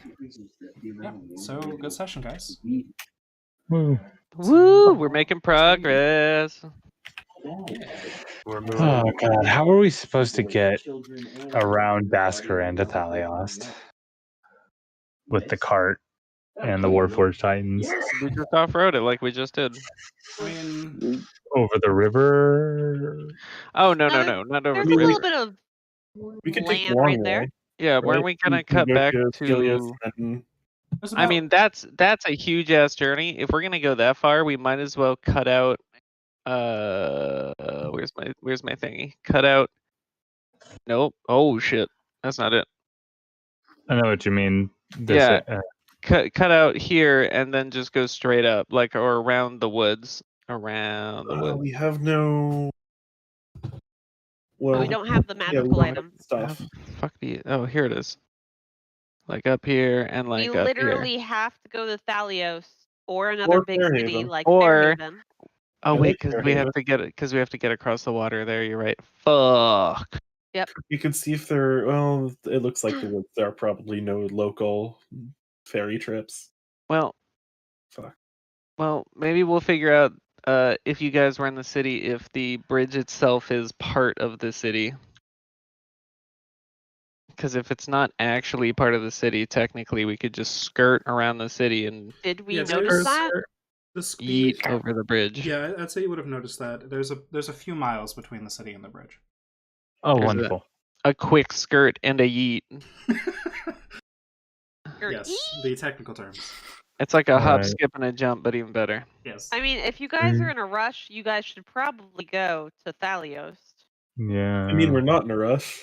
yeah, so good session, guys. Woo. Woo! We're making progress. We're moving. Oh god, how are we supposed to get around Basker and to Thalios with the cart and the Warforged Titans We just off-road it like we just did. I mean, over the river? Oh no, No, not over There's the a little river. bit of We could take the land long right way. there. Yeah, weren't right? we gonna We can cut go back Skylios to? and there's I about- mean, that's a huge ass journey. If we're gonna go that far, we might as well cut out. Where's my thingy? Cut out. Nope. Oh shit, that's not it. I know what you mean. This, Yeah. Cut out here and then just go straight up, like or around the woods. Around the woods. we have no. Well, We don't have the yeah, we magical don't have item. stuff. Fuck the. Oh, here it is. Like up here and like You up literally here. have to go to Thalios or another big city Fairhaven. like Or- Fairhaven. Oh I wait, like because we Fairhaven. have to get it. Because we have to get across the water there. You're right. Fuck. You can see if there. Well, it looks like there are probably no local ferry trips. Well, Fuck. well, maybe we'll figure out if you guys were in the city, if the bridge itself is part of the city. Because if it's not actually part of the city, technically we could just skirt around the city and Did we Yeah, notice there's- that? the eat over the bridge. Yeah, I'd say you would have noticed that. There's a few miles between the city and the bridge. oh, There's wonderful. A quick skirt and a yeet. Or Yes, eat? the technical terms. It's like a hop, Right. skip, and a jump, but even better. Yes. I mean, if you guys are in a rush, you guys should probably go to Thalios. Yeah. I mean, we're not in a rush.